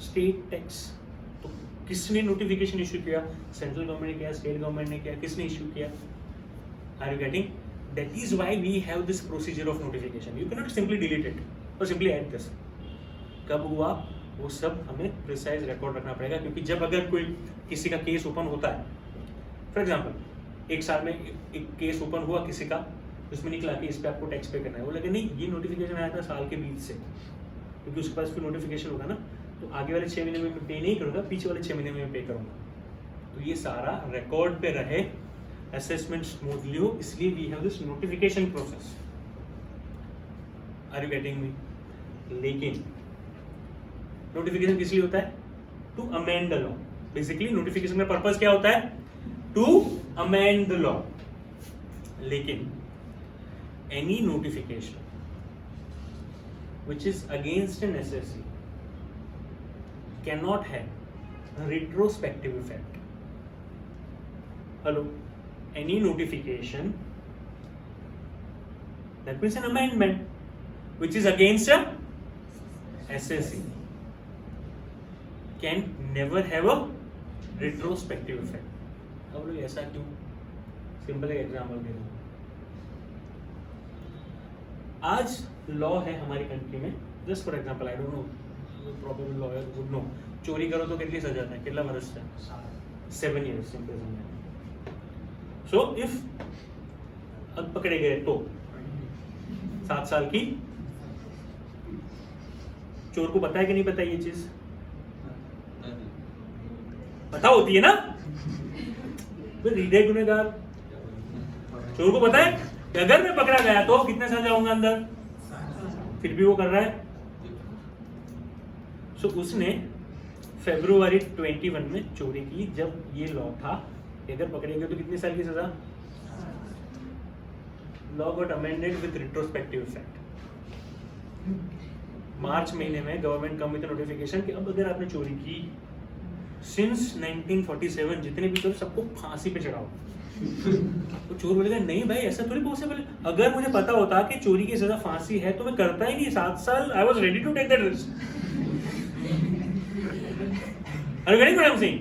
स्टेट टैक्स. तो किसने नोटिफिकेशन इश्यू किया? सेंट्रल गवर्नमेंट ने किया, स्टेट गवर्नमेंट ने किया, किसने इश्यू किया? Are you getting? That is why we have this procedure of notification. You can not simply delete it और सिंपली ऐड दिस. कब हुआ वो सब हमें प्रिसाइज रिकॉर्ड रखना पड़ेगा, क्योंकि जब अगर कोई किसी का केस ओपन होता है, फॉर एग्जाम्पल 1 साल में एक केस ओपन हुआ किसी का, उसमें निकला कि इस पे आपको टैक्स पे करना है, वो लगे नहीं ये नोटिफिकेशन आया था साल के बीच से, क्योंकि उसके पास फिर नोटिफिकेशन होगा ना, तो आगे वाले 6 महीने में पे नहीं करूँगा, पीछे वाले 6 महीने में पे करूँगा. तो ये सारा रिकॉर्ड पे रहे assessment smoothly हो, इसलिए we have this notification process. Are you getting me? लेकिन notification किस लिए होता है? To amend the law. Basically notification का purpose क्या होता है? To amend the law. लेकिन any notification which is against an SSC cannot have a retrospective effect. Hello? Any notification, that means an amendment which is against a SSC can never have a retrospective effect. अब लोग ऐसा क्यों? Simple एक example दे दूँ. आज law है हमारी country में, just for example, I don't know, problem lawyer would know, चोरी करो तो कितनी सजा है, कितना वर्ष है? 7 years imprisonment. So if अब पकड़े गए तो 7 साल की. चोर को पता है कि नहीं पता ये चीज? पता होती है ना? हृदय गुनहगार चोर को पता है कि अगर मैं पकड़ा गया तो कितने साल जाऊंगा अंदर, फिर भी वो कर रहा है. सो उसने फरवरी 21 में चोरी की, जब ये लॉ था अगर पकड़ेंगे तो कितने साल की सजा. Law got amended with retrospective effect. मार्च महीने में गवर्नमेंट कम विद नोटिफिकेशन कि अब अगर आपने चोरी की सिंस 1947 जितने भी चोर सबको फांसी पे चढ़ाओ. तो चोर बोलेगा नहीं भाई ऐसा थोड़ी पॉसिबल है, अगर मुझे पता होता कि चोरी की सजा फांसी है तो मैं करता ही नहीं. 7 साल I was ready to take that risk. Are you getting what I'm saying?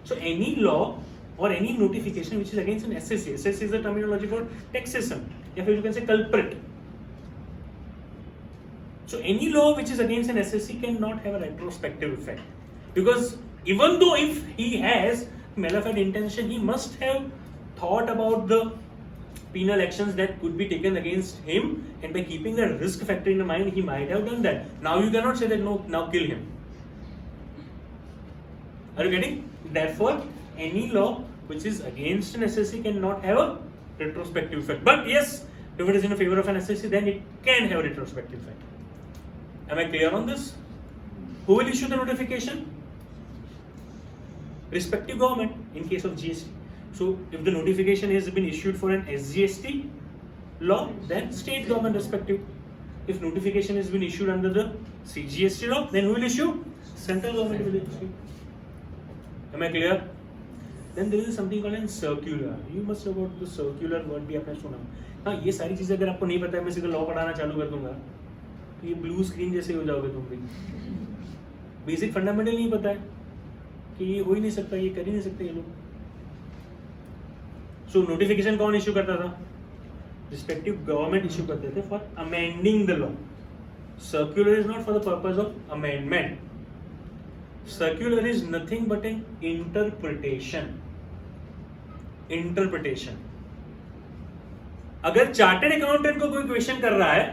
So any law or any notification which is against an SSC, SSC is the terminology for taxation, or you can say culprit. So any law which is against an SSC cannot have a retrospective effect, because even though if he has malafide intention, he must have thought about the penal actions that could be taken against him, and by keeping the risk factor in the mind, he might have done that. Now you cannot say that no, now kill him. Are you getting? Therefore, any law which is against an SSC cannot have a retrospective effect. But yes, if it is in favor of an SSC, then it can have a retrospective effect. Am I clear on this? Who will issue the notification? Respective government in case of GST. So, if the notification has been issued for an SGST law, then state government respective. If notification has been issued under the CGST law, then who will issue? Central government will issue. Am I clear? Then there is something called a circular. You must know about the circular word भी आपने सुना. हाँ, ये सारी चीजें अगर आपको नहीं पता है, मैं सीधा लॉ पढ़ाना चालू कर दूंगा तो ये ब्लू स्क्रीन जैसे हो जाओगे तुम भी. बेसिक फंडामेंटल नहीं पता है कि ये हो ही नहीं सकता, ये कर ही नहीं सकते ये लोग. सो नोटिफिकेशन कौन इश्यू करता था? रिस्पेक्टिव गवर्नमेंट इश्यू करते थे for amending the law. Circular is not for the purpose of amendment. Circular is nothing but an interpretation. Interpretation. अगर चार्टर्ड अकाउंटेंट को कोई क्वेश्चन कर रहा है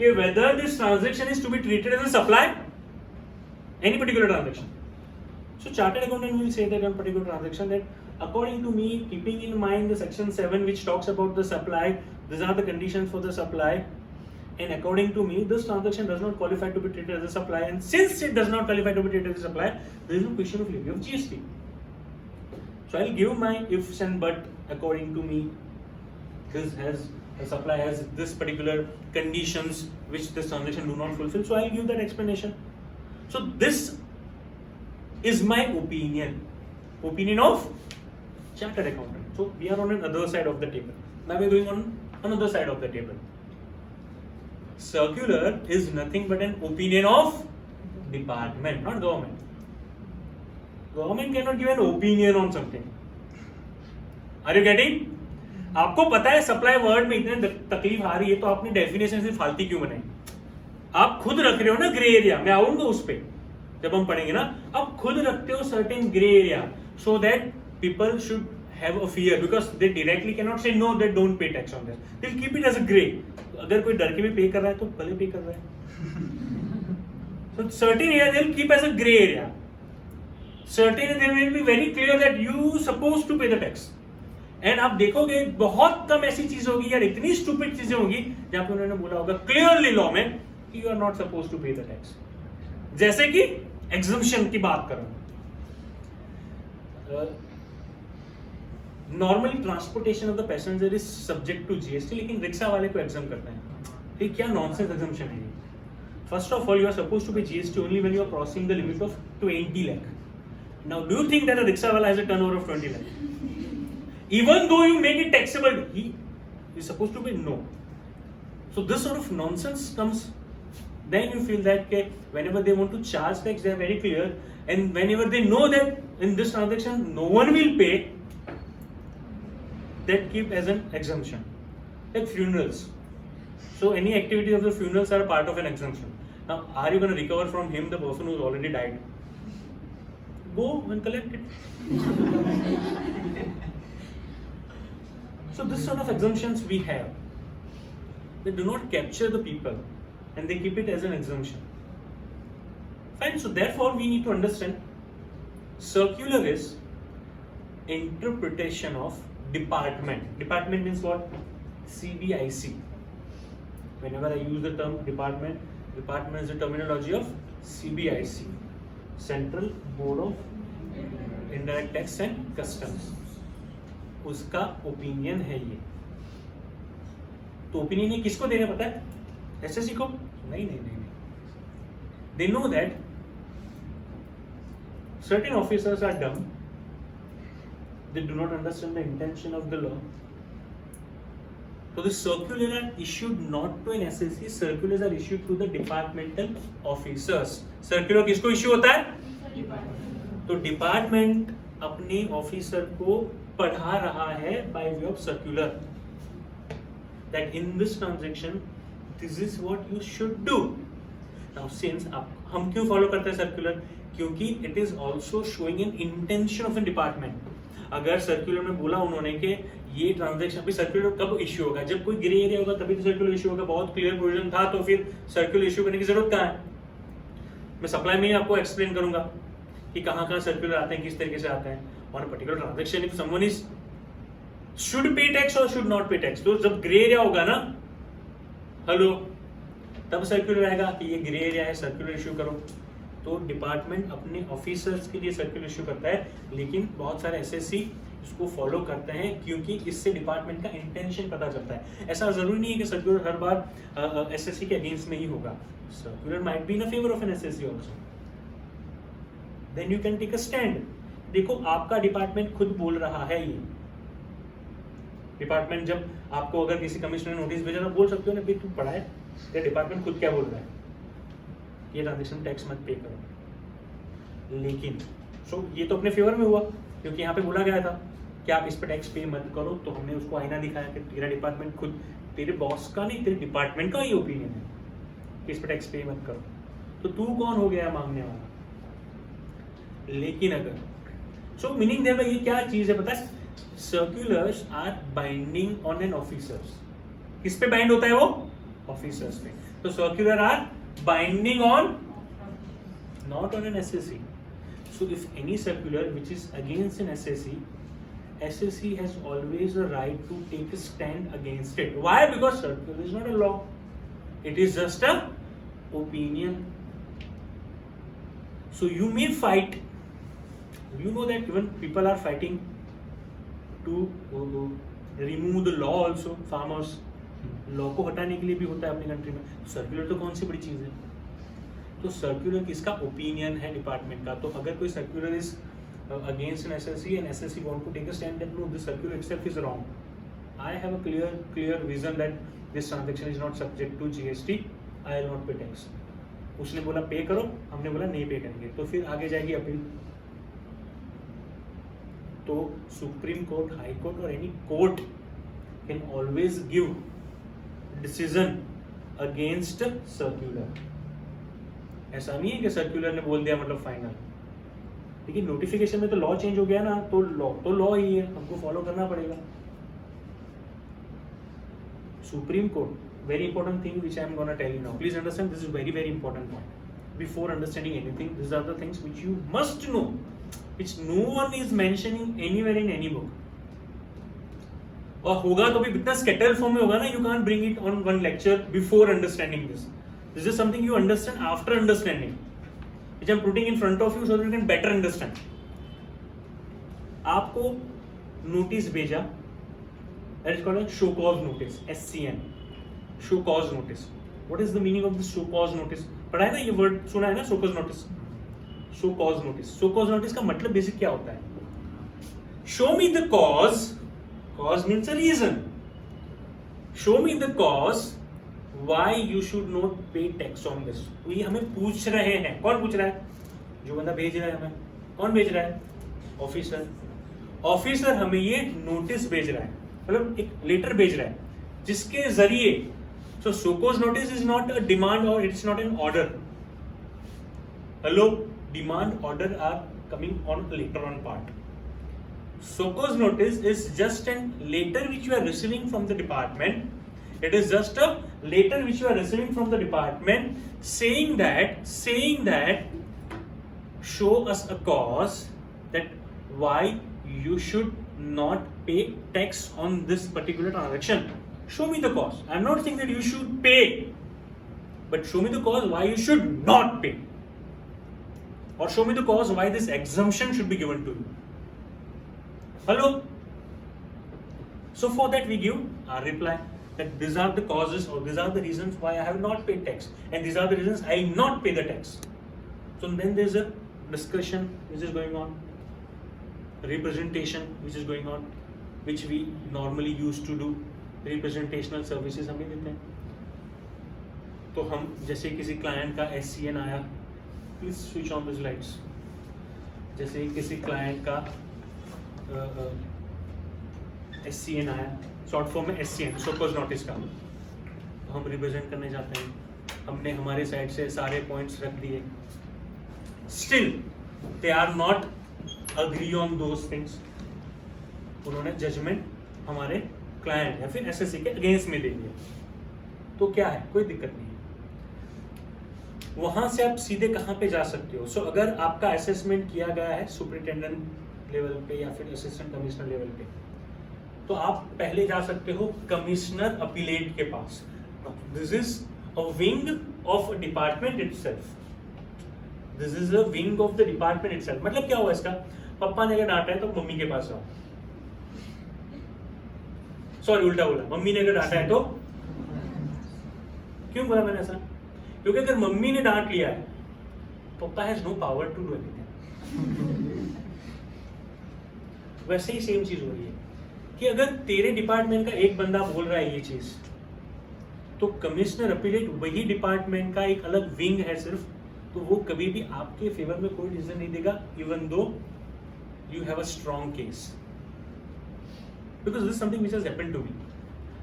कि whether this transaction is to be treated as a supply, any particular transaction, so chartered accountant will say that on particular transaction that according to me, keeping in mind the section 7 which talks about the supply, these are the conditions for the supply. And according to me, this transaction does not qualify to be treated as a supply, and since it does not qualify to be treated as a supply, there is no question of levy of GST. So I'll give my ifs and but. According to me, this has a supply has this particular conditions which this transaction do not fulfill. So I'll give that explanation. So this is my opinion. Opinion of chartered accountant. So we are on another side of the table. Now we are going on another side of the table. Circular is nothing but an opinion of department, not government. Government cannot give an opinion on something. Are you getting? आपको पता है supply word में इतने तकलीफ आ रही है तो आपने डेफिनेशन सिर्फ फालतू क्यों बनाई? आप खुद रख रहे हो ना ग्रे एरिया. मैं आऊंगा उस पे जब हम पढ़ेंगे ना. आप खुद रखते हो certain grey area so that people should have a fear, because they directly cannot say no, they don't pay tax on this. They'll keep it as a gray. अगर कोई डर के भी पे कर रहा है तो भले पे कर रहा है. So certain area they'll keep as a gray area. certainly they will be very clear that you supposed to pay the tax. And आप देखोगे बहुत कम ऐसी चीज होगी यार, इतनी स्टूपिड चीजें होगी जहां पे उन्होंने बोला होगा क्लियरली लॉ में कि you are not suppose to pay the tax. जैसे कि एग्जम्पशन की बात करूं, normally transportation of the passenger is subject to GST, लेकिन रिक्शा वाले को एग्जाम करते हैं. ये क्या नॉनसेंस एग्जम्पशन है ये? First of all, you are suppose to pay GST only when you are crossing the limit of 20 lakh. Now do you think that a rickshaw वाला has a turnover of 20 lakh? Even though you make it taxable, he is supposed to be no. So this sort of nonsense comes. Then you feel that whenever they want to charge tax, they are very clear, and whenever they know that in this transaction no one will pay, that keep as an exemption. Like funerals. So any activity of the funerals are a part of an exemption. Now, are you going to recover from him the person who's already died? Go and collect it. So this sort of exemptions we have, they do not capture the people and they keep it as an exemption. Fine, so therefore we need to understand circular is interpretation of department. Department means what? CBIC. Whenever I use the term department, department is the terminology of CBIC, Central Board of Indirect Tax and Customs. उसका opinion है ये. तो opinion ये किसको देने पता है? SSC को? नहीं. They know that certain officers are dumb. They do not understand the intention of the law. So the circular are issued not to an SSC. Circulars are issued to the departmental officers. Circular किसको issue होता है? तो department अपने officer को पढ़ा रहा है by way of circular that in this transaction this is what you should do. Now since हम क्यों फॉलो करते हैं सर्कुलर? क्योंकि it is also showing an intention of the department. अगर सर्कुलर में बोला उन्होंने कि ये ट्रांजैक्शन, अभी सर्कुलर कब इश्यू होगा? जब कोई ग्रे एरिया होगा तभी तो सर्कुलर इश्यू होगा. बहुत क्लियर प्रोविजन था तो फिर सर्कुलर इश्यू करने की जरूरत कहाँ है? मैं सप्लाई में ही आपको एक्सप्लेन करूंगा कि कहाँ सर्कुलर आते हैं, किस तरीके से आते हैं. On a particular transaction, if someone is should pay tax or should not pay tax, तो जब ग्रे एरिया होगा ना, हेलो, तब सर्कुलर आएगा कि ये ग्रे एरिया है, सर्कुलर इश्यू करो. तो डिपार्टमेंट अपने ऑफिसर्स के लिए सर्कुलर इश्यू करता है, लेकिन बहुत सारे एसएससी इसको फॉलो करते हैं क्योंकि इससे डिपार्टमेंट का इंटेंशन पता चलता है. ऐसा जरूरी नहीं है कि सर्कुलर हर बार एसएससी के अगेंस्ट में ही होगा. Circular might be in favour of an SSC also. Then you can take a stand. देखो, आपका डिपार्टमेंट खुद बोल रहा है. ये डिपार्टमेंट जब आपको अगर किसी कमिश्नर ने नोटिस भेजा तो बोल सकते हो ना, तू पढ़ा है, तेरा डिपार्टमेंट खुद क्या बोल रहा है? ये ट्रांजेक्शन टैक्स मत पे करो. लेकिन ये तो अपने फेवर में हुआ क्योंकि यहाँ पे बोला गया था कि आप इस पर टैक्स पे मत करो. तो हमने उसको आईना दिखाया कि तेरा डिपार्टमेंट खुद, तेरे बॉस का नहीं, तेरे डिपार्टमेंट का ही ओपिनियन है कि इस पर टैक्स पे मत करो. तो तू कौन हो गया मांगने वाला? लेकिन अगर मीनिंग देगा ये क्या चीज है पता है? Circulars are binding on an officers. किस पे बाइंड होता है वो? ऑफिसर्स पे. तो circular are binding on, not on an SSC. So if any circular which is against an SSC, SSC has always the right to take a stand against it. Why? Because circular is not a law. It is just a opinion. So you may fight. You know that even people are fighting to remove the law also. Farmers law को हटाने के लिए भी होता है अपनी country में. Circular तो कौन सी बड़ी चीज है? तो सर्कुलर किसका ओपिनियन है? डिपार्टमेंट का. तो अगर कोई circular is against an SSC and SSC want to take a stand that no, this circular itself is wrong. I have a clear vision that this transaction is not subject to GST. I will not pay tax. उसने बोला पे करो, हमने बोला नहीं पे करेंगे, तो फिर आगे जाएगी अपील. तो सुप्रीम कोर्ट, हाई कोर्ट और any court can always give decision against circular. ऐसा नहीं है कि सर्कुलर ने बोल दिया मतलब फाइनल. लेकिन नोटिफिकेशन में तो लॉ चेंज हो गया ना, तो लॉ ही है, हमको फॉलो करना पड़ेगा. Supreme court, very important thing which I am gonna tell you now. Please understand, this is very very important point. Before understanding anything, this are the things which you must know which no one is mentioning anywhere in any book. और होगा तो भी इतना scattered form में होगा ना, you can't bring it on one lecture before understanding this. This is something you understand after understanding, which I'm putting in front of you so that you can better understand. आपको notice भेजा, that is called a show cause notice, SCN, show cause notice. What is the meaning of this show cause notice? पढ़ा है ना ये word, सुना है ना show cause notice? Show cause notice. Show cause notice का मतलब बेसिक क्या होता है? Show me the cause. Cause means a reason. Show me the cause why you should not pay tax on this. तो ये हमें पूछ रहे हैं. कौन पूछ रहा है? जो बंदा भेज रहा है हमें. कौन भेज रहा है? ऑफिसर. ऑफिसर हमें ये नोटिस भेज रहा है, मतलब एक लेटर भेज रहा है जिसके जरिए, so show cause notice is not a demand और it's not an order. Hello, demand order are coming on later on part. Show cause notice is just an letter which you are receiving from the department. It is just a letter which you are receiving from the department saying that show us a cause that why you should not pay tax on this particular transaction. Show me the cause. I am not saying that you should pay, but show me the cause why you should not pay, or show me the cause why this exemption should be given to you. Hello? So for that we give our reply that these are the causes or these are the reasons why I have not paid tax, and these are the reasons I will not pay the tax. So then there is a discussion which is going on, representation which is going on, which we normally used to do. Representational services हमें देते हैं. तो हम जैसे किसी client का SCN आया, please switch on this lights. जैसे किसी क्लाइंट का SCN आया, शॉर्ट फॉर्म में SCN, शो कॉज नोटिस का, तो हम रिप्रेजेंट करने जाते हैं. हमने हमारे साइड से सारे पॉइंट्स रख दिए. Still they are not agree on those things. उन्होंने जजमेंट हमारे क्लाइंट या फिर SSC के अगेंस्ट में दे दिया. तो क्या है, कोई दिक्कत नहीं. वहां से आप सीधे कहां पे जा सकते हो? सो अगर आपका असेसमेंट किया गया है सुपरिटेंडेंट लेवल पे या फिर असिस्टेंट कमिश्नर लेवल पे, तो आप पहले जा सकते हो कमिश्नर अपीलेट के पास. This is a wing of department itself. This is a wing of the department itself. मतलब क्या हुआ इसका? पापा ने अगर डांटा है तो मम्मी के पास जाओ. सॉरी, उल्टा बोला. मम्मी ने अगर डांटा है तो, क्यों बोला मैंने ऐसा? क्योंकि अगर मम्मी ने डांट लिया है, पापा has no power to do anything. वैसे ही सेम चीज हो रही है कि अगर तेरे डिपार्टमेंट का एक बंदा बोल रहा है ये चीज, तो कमिश्नर अपीलेट वही डिपार्टमेंट का एक अलग विंग है सिर्फ, तो वो कभी भी आपके फेवर में कोई डिसीजन नहीं देगा, even though you have a strong case. Because this is something which has happened to me.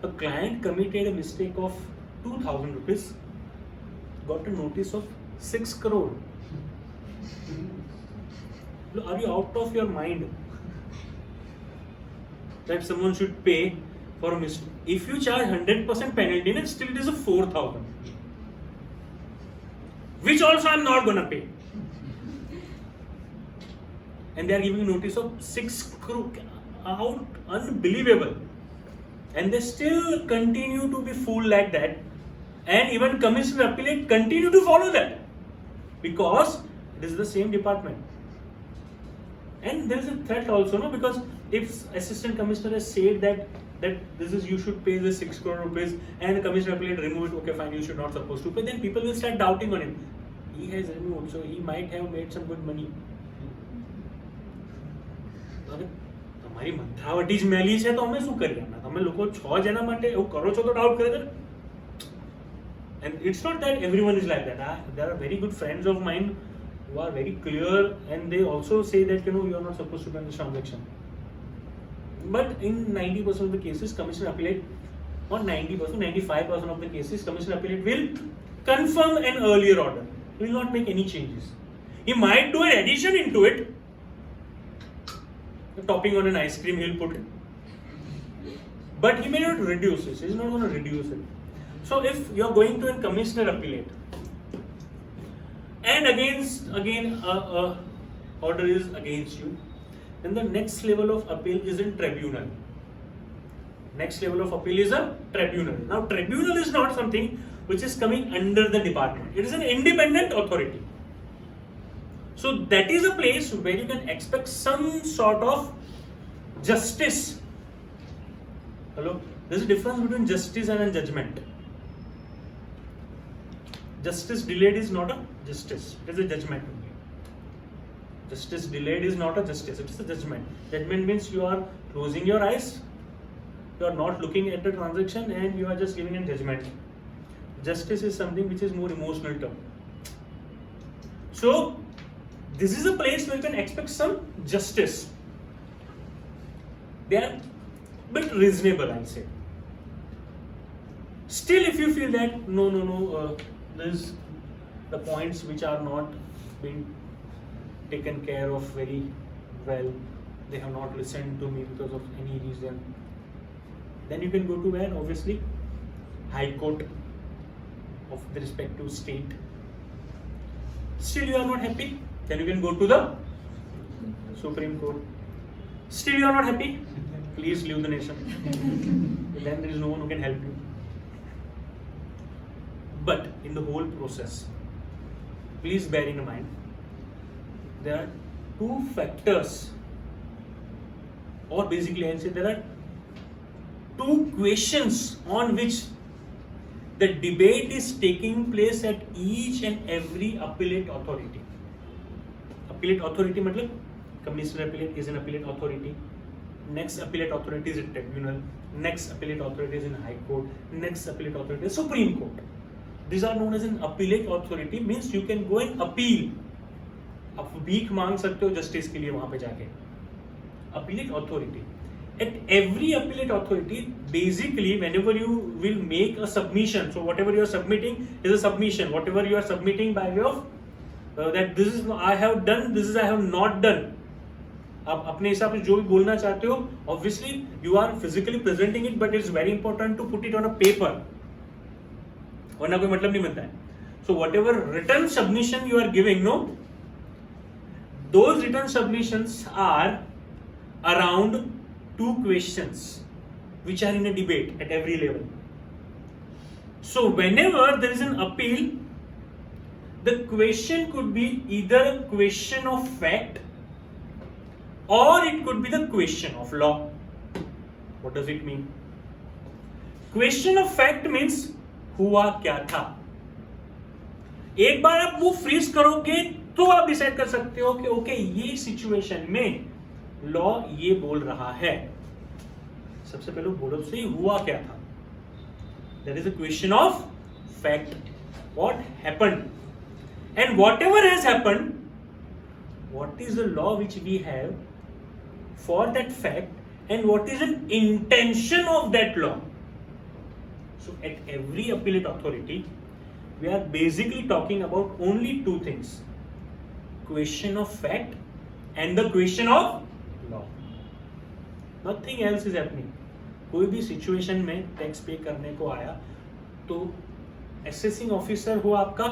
A client committed a mistake of 2,000 rupees, got a notice of 6 crore. Are you out of your mind that someone should pay for a mistake? If you charge 100% penalty, then still it is a 4,000, which also I am not gonna pay. And they are giving a notice of 6 crore. Out, unbelievable. And they still continue to be fooled like that, and even commissioner appellate continue to follow that because it is the same department. And there is a threat also, no? Because if assistant commissioner has said that this is, you should pay the 6 crore rupees, and commissioner appellate remove it, okay fine, you should not supposed to pay, then people will start doubting on him. He has removed, so he might have made some good money. તમારી મંથરાવટી જ મેલી છે તો અમે શું કરીએ? તમે લોકો 6 જણા માટે એવું કરો છો તો ડાઉટ કરે છે. And it's not that everyone is like that. There are very good friends of mine who are very clear, and they also say that, you know, you are not supposed to do this transaction. But in 90% of the cases, commissioner appellate, not 90%, 95% of the cases, commissioner appellate will confirm an earlier order. He will not make any changes. He might do an addition into it. Topping on an ice cream he'll put it, but he may not reduce it. He's not going to reduce it. So if you're going to a commissioner appellate, and again order is against you, then the next level of appeal is in tribunal. Next level of appeal is a tribunal. Now tribunal is not something which is coming under the department. It is an independent authority. So that is a place where you can expect some sort of justice. Hello? There is a difference between justice and a judgment. Justice delayed is not a justice. It is a judgment only. Justice delayed is not a justice. It is a judgment. Judgment means you are closing your eyes, you are not looking at the transaction, and you are just giving a judgment. Justice is something which is more emotional term. So this is a place where you can expect some justice. They are a bit reasonable, I'll say. Still, if you feel that there's the points which are not being taken care of very well, they have not listened to me because of any reason, then you can go to where? Obviously, High Court of the respective state. Still you are not happy, then you can go to the Supreme Court. Still you are not happy, please leave the nation. Then there is no one who can help you. But in the whole process, please bear in mind, there are two factors, or basically I'll say there are two questions on which the debate is taking place at each and every appellate authority. Appellate authority means Commissioner Appellate is an appellate authority. Next appellate authority is a tribunal. Next appellate authority is in High Court. Next appellate authority is Supreme Court. These are known as an appellate authority, means you can go and appeal. आप भीख मांग सकते हो justice के लिए वहां पे जाके. Appellate authority. At every appellate authority, basically, whenever you will make a submission, so whatever you are submitting is a submission. Whatever you are submitting by way of that this is I have done, this is I have not done. आप अपने हिसाब से जो भी बोलना चाहते हो, obviously you are physically presenting it, but it's very important to put it on a paper. वरना कोई मतलब नहीं बनता है. So whatever written submission you are giving, those written submissions are around two questions which are in a debate at every level. So whenever there is an appeal, the question could be either a question of fact or it could be the question of law. What does it mean? Question of fact means हुआ क्या था. एक बार आप वो freeze करोगे तो आप decide कर सकते हो कि ओके ये सिचुएशन में लॉ ये बोल रहा है. सबसे पहले बोलो सही हुआ क्या था. There is a question of fact. What happened? And whatever has happened, what is the law which we have for that fact, and what is an intention of that law? So at every appellate authority, we are basically talking about only two things: question of fact and the question of law. Nothing else is happening. कोई भी situation में tax पे करने को आया तो assessing officer हो आपका,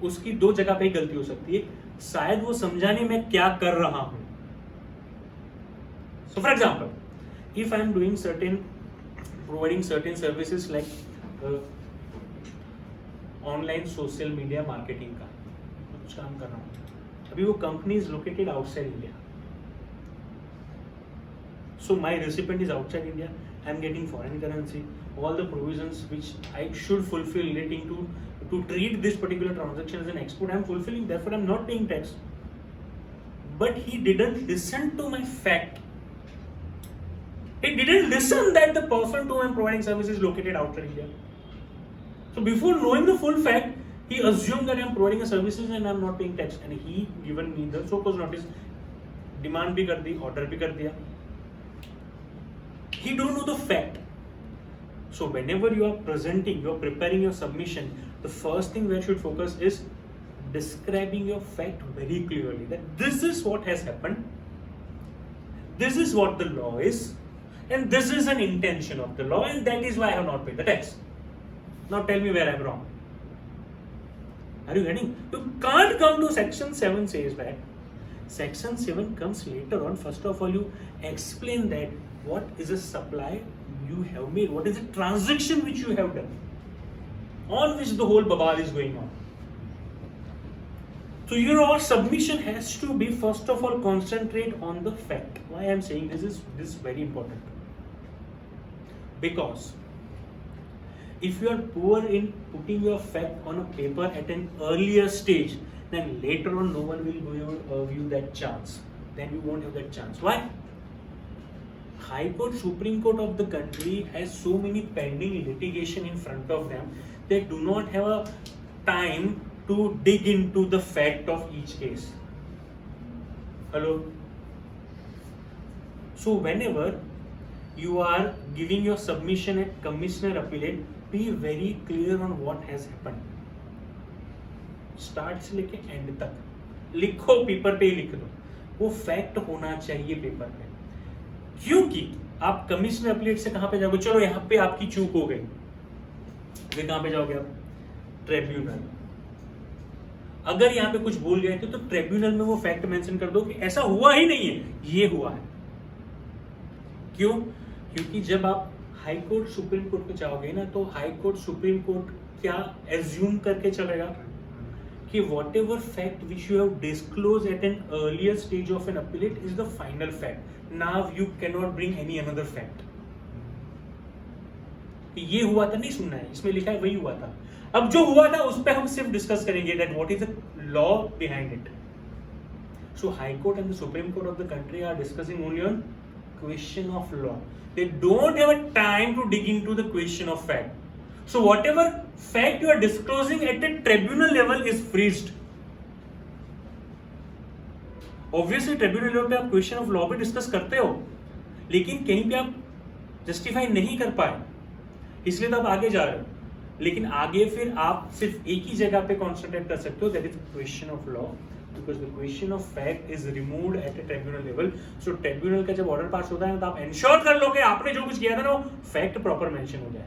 उसकी दो जगह पे गलती हो सकती है. शायद वो समझाने में क्या कर रहा हूं. So for example, if I am doing providing certain services like online social media marketing का कुछ काम कर रहा हूँ, अभी वो company is located outside India. So my recipient is outside India. I am getting foreign currency. All the provisions which I should fulfill relating to treat this particular transaction as an export, I am fulfilling. Therefore, I am not paying tax. But he didn't listen to my fact. He didn't listen that the person to whom I am providing service is located outside India. So before knowing the full fact, he assumed that I am providing a services and I am not paying tax. And he given me the so-called notice. Demand भी कर दी, order भी कर दिया. He don't know the fact. So whenever you are presenting, you are preparing your submission, the first thing where you should focus is describing your fact very clearly. That this is what has happened, this is what the law is, and this is an intention of the law, and that is why I have not paid the tax. Now tell me where I am wrong. Are you getting? You can't come to section 7 says that. Section 7 comes later on. First of all, you explain that what is a supply you have made, what is the transaction which you have done, on which the whole babal is going on. So your submission has to be, first of all, concentrate on the fact. Why I am saying this is very important. Because if you are poor in putting your fact on a paper at an earlier stage, then later on no one will give you that chance. Then you won't have that chance. Why? High Court, Supreme Court of the country has so many pending litigation in front of them. They do not have a time to dig into the fact of each case. Hello? So whenever you are giving your submission at Commissioner Appellate, be very clear on what has happened. Start से लेके and तक लिखो, paper पे ही लिख दो, वो fact होना चाहिए पेपर पे. क्योंकि आप कमिश्नर अपीलेट से कहां पे जाओगे? चलो यहाँ पे आपकी चूक हो गई, वे कहां पे जाओगे आप? ट्रिब्यूनल. अगर यहाँ पे कुछ भूल गए थे तो ट्रिब्यूनल में वो फैक्ट मेंशन कर दो कि ऐसा हुआ ही नहीं है, ये हुआ है. क्यों? क्योंकि जब आप हाई कोर्ट सुप्रीम कोर्ट पे जाओगे ना, तो हाई कोर्ट सुप्रीम कोर्ट क्या एज्यूम करके चलेगा कि whatever fact which you have disclose at an earlier stage of an appellate is the final fact. Now you can not bring any another fact. ये हुआ था नहीं सुनना है, इसमें लिखा है वही हुआ था. अब जो हुआ था उस पर हम सिर्फ डिस्कस करेंगे that what is the law behind it. So high court and the supreme court of the country are discussing only on question of law. They don't have a time to dig into the question of fact. So whatever fact you are disclosing at the tribunal level is freezed. Obviously tribunal level पे आप question of law भी discuss करते हो, लेकिन कहीं पे आप justify नहीं कर पाए, इसलिए तो आप आगे जा रहे हो. लेकिन आगे फिर आप सिर्फ एक ही जगह पे concentrate कर सकते हो, that is question of law. Because the question of fact is removed at a tribunal level. So tribunal का जब order pass होता है ना, तो आप ensure कर लो कि आपने जो कुछ किया था ना वो fact proper mention हो जाए.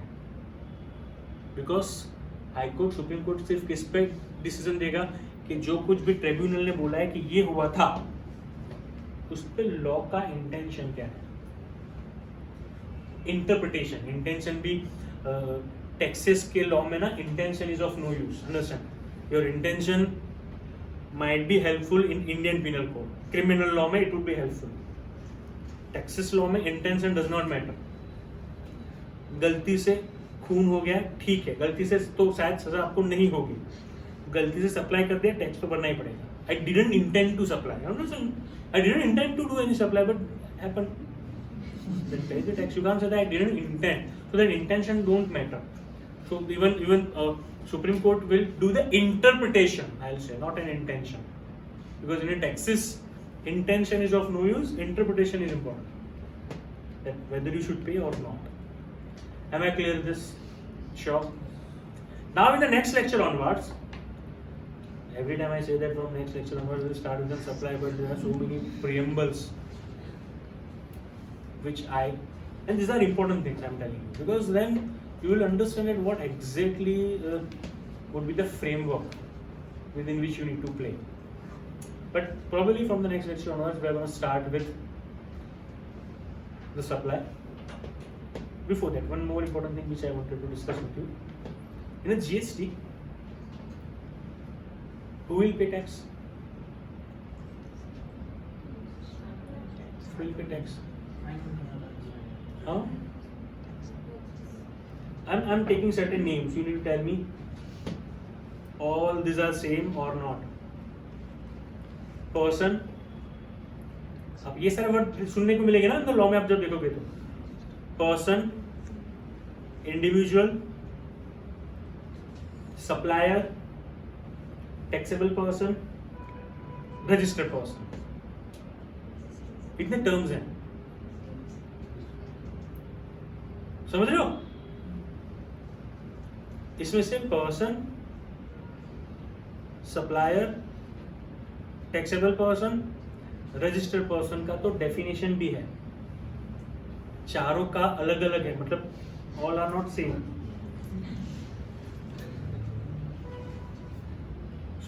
Because High Court, Supreme Court सिर्फ किस पे decision देगा कि जो कुछ भी tribunal ने बोला है कि ये हुआ था, उस पे law का intention क्या है? Interpretation, intention भी Texas के law में ना intention is of no use. Understand? Your intention might be helpful in Indian penal code. Criminal law में it would be helpful. Texas law में intention does not matter. गलती से खून हो गया, ठीक है, गलती से तो शायद सजा आपको नहीं होगी, गलती से सप्लाई कर दिया, टैक्स तो भरना ही पड़ेगा. I didn't intend to supply. I'm not saying I didn't intend to do any supply, but happened. Then pay the tax. You can't say that I didn't intend. So that intention don't matter. So even Supreme Court will do the interpretation, I'll say, not an intention. Because in a Texas, intention is of no use, interpretation is important. That whether you should pay or not. Am I clear with this? Sure. Now in the next lecture onwards, every time I say that from next lecture onwards, we'll start with the supply, but there are so many preambles which and these are important things I'm telling you, because then you will understand that what exactly would be the framework within which you need to play. But probably from the next lecture onwards, we are going to start with the supply. Before that, one more important thing which I wanted to discuss with you. In a GST, who will pay tax? Who will pay tax? Huh? I'm taking certain names. You need to tell me all these are same or not. Person. अब ये सारे word सुनने को मिलेंगे ना अंदर law में, आप जब देखोगे तो person, individual, supplier, taxable person, registered person, इतने टर्म्स हैं, समझ रहे हो? इसमें से person, supplier, taxable person, registered person का तो डेफिनेशन भी है, चारों का अलग अलग है, मतलब all are not same.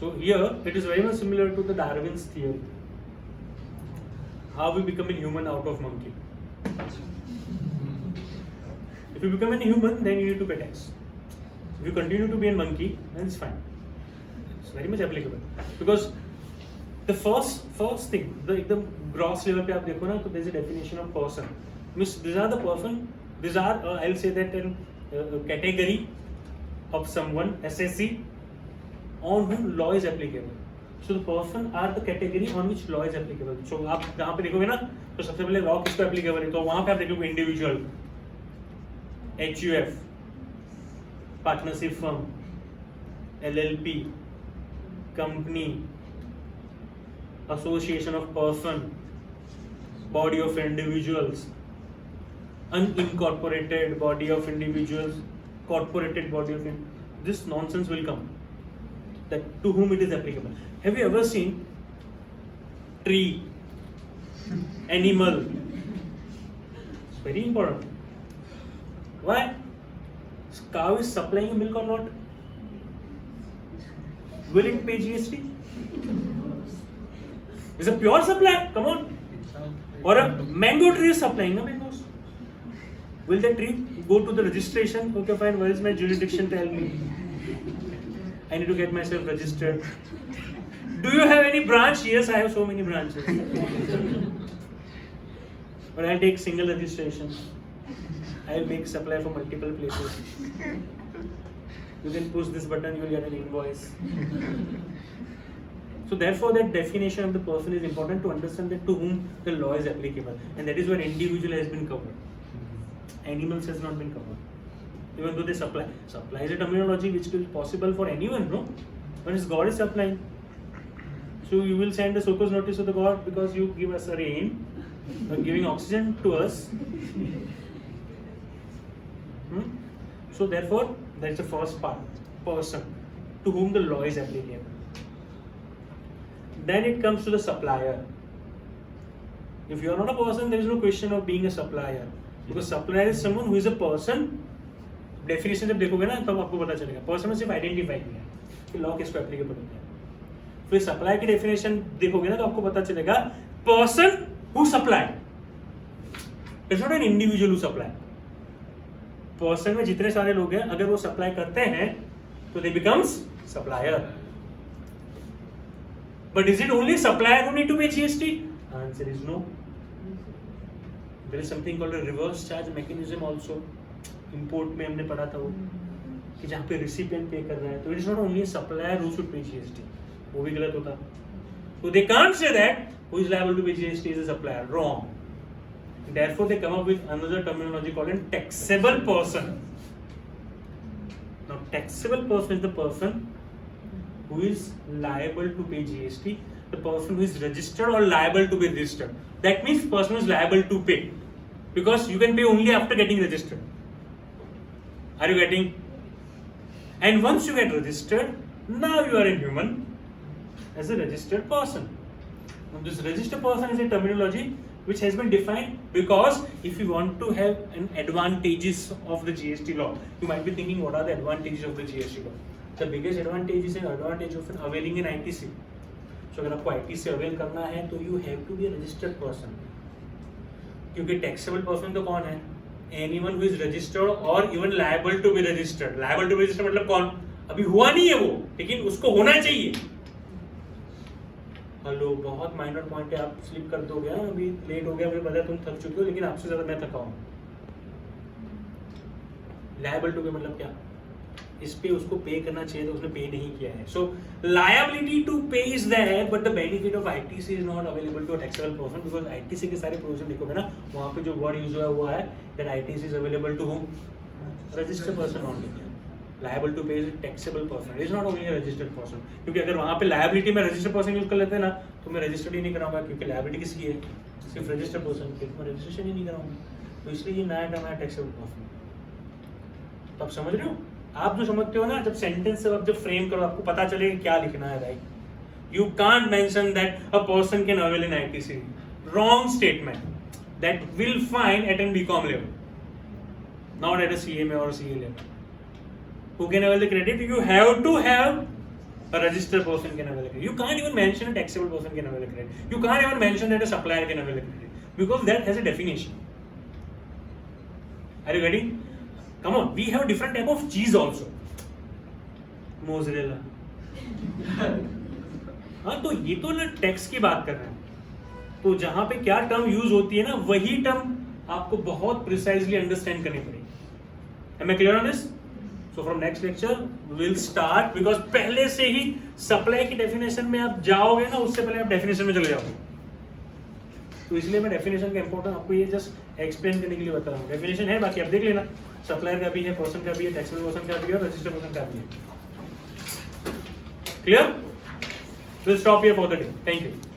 So here it is very much similar to the Darwin's theory. How we become a human out of monkey. If you become a human, then you need to pay tax. If you continue to be a monkey, then it's fine. It's very much applicable. Because the first thing, the gross level पे आप देखो ना, तो there is a definition of person. Means these are the person. These are I'll say that in category of someone SSC on whom law is applicable. So the person are the category on which law is applicable. So आप जहाँ पे देखोगे ना, तो सबसे पहले law किसको applicable है, तो वहाँ पे आप देखोगे individual, HUF, partnership firm, LLP, company, association of person, body of individuals, unincorporated body of individuals, corporated body of this nonsense will come. That to whom it is applicable. Have you ever seen tree, animal? It's very important. Why? Cow is supplying milk or not? Will it pay GST? It's a pure supply. Come on. Or a mango tree is supplying no mangoes. Will the tree go to the registration? Okay, fine. Where is my jurisdiction? Tell me. I need to get myself registered. Do you have any branch? Yes, I have so many branches. But I'll take single registration. I'll make supply for multiple places. You can push this button, you will get an invoice. So therefore that definition of the person is important to understand that to whom the law is applicable. And that is where individual has been covered. Animals has not been covered. Even though they supply. Supply is a terminology which is possible for anyone, no? But it's God is supplying. So you will send a Sokos notice to the God because you give us a rain, giving oxygen to us. So therefore, that's the first part, person, to whom the law is applicable. Then it comes to the supplier. If you are not a person, there is no question of being a supplier. Because supplier is someone who is a person. Definition जब देखोगे ना तब आपको पता चलेगा. Person में सिर्फ identify किया कि law किसको applicable होता है. फिर supply की definition देखोगे ना तो आपको पता चलेगा person who supply. It's not an individual who supply. Person में जितने सारे लोग हैं अगर वो supply करते हैं तो they becomes supplier. But is it only supplier who need to pay GST? Answer is no. There is something called a reverse charge mechanism also. Import में हमने पढ़ा था वो कि जहाँ पे recipient पे कर रहा है तो it is not only a supplier who should pay GST. वो भी गलत होता. So they can't say that who is liable to pay GST is a supplier. Wrong. Therefore they come up with another terminology called a taxable person. Now taxable person is the person who is liable to pay GST, the person who is registered or liable to be registered. That means person who is liable to pay, because you can pay only after getting registered. Are you getting? And once you get registered, now you are a human as a registered person. Now this registered person is a terminology which has been defined because if you want to have an advantages of the GST law, you might be thinking what are the advantages of the GST law? The biggest advantage is an advantage of availing an ITC. So अगर आपको ITC avail करना है तो you have to be a registered person. क्योंकि taxable person तो कौन है? Anyone who is registered or even liable to be registered. Liable to be registered मतलब कौन? अभी हुआ नहीं है वो, लेकिन उसको होना चाहिए. हेलो, बहुत माइनर पॉइंट है, आप स्लिप कर दोगे. अभी लेट हो गया, मुझे पता है तुम थक चुके हो, लेकिन आपसे ज्यादा मैं थका हूँ. लायबल टू पे मतलब क्या? इस पे उसको पे करना चाहिए तो उसने पे नहीं किया है. So liability to pay is there, but the benefit of ITC is not available to a taxable person, because ITC के सारे प्रोविजन देखोगे ना, वहाँ पे जो वर्ड यूज हुआ है that ITC is available to whom? Registered person only. Liable to pay is taxable person, is not only registered person. क्योंकि अगर वहाँ पे लायबिलिटी में रजिस्टर्ड पर्सन यूज कर लेते हैं ना, तो मैं रजिस्टर्ड ही नहीं कराऊंगा, क्योंकि लायबिलिटी किसकी है? सिर्फ रजिस्टर्ड पर्सन की, मैं रजिस्ट्रेशन ही नहीं कराऊंगा. तो इसलिए ये नया टर्म है टैक्सेबल पर्सन. तो आप समझ रहे हो? आप जो समझते हो ना, जब सेंटेंस से आप जब फ्रेम करो, आपको पता चले क्या लिखना है. Right, you can't mention that a person can avail in ITC. Wrong statement. That will find at an BCom level, not at a CMA और CA level. Who can avail the credit? You have to have a registered person can avail a credit. You can't even mention a taxable person can avail a credit. You can't even mention that a supplier can avail a credit because that has a definition. Are you getting? Come on, we have different type of cheese also. Mozzarella. हाँ, तो ये तो ना tax की बात कर रहे हैं. तो जहां पे क्या टर्म यूज होती है ना, वही टर्म आपको बहुत प्रिसाइजली अंडरस्टैंड करनी पड़ेगी. Am I clear on this? So from next lecture we'll start because पहले से ही सप्लाई की डेफिनेशन में आप जाओगे ना, उससे पहले आप डेफिनेशन में चले जाओगे. तो इसलिए मैं डेफिनेशन का इंपॉर्टेंट आपको ये जस्ट एक्सप्लेन करने के लिए बता रहा हूँ. डेफिनेशन है, बाकी आप देख लेना. सप्लायर का भी है, पर्सन का भी है, टैक्सेबल पर्सन का भी है, रजिस्टर्ड पर्सन का भी है. Clear? We'll stop here for the day. Thank you.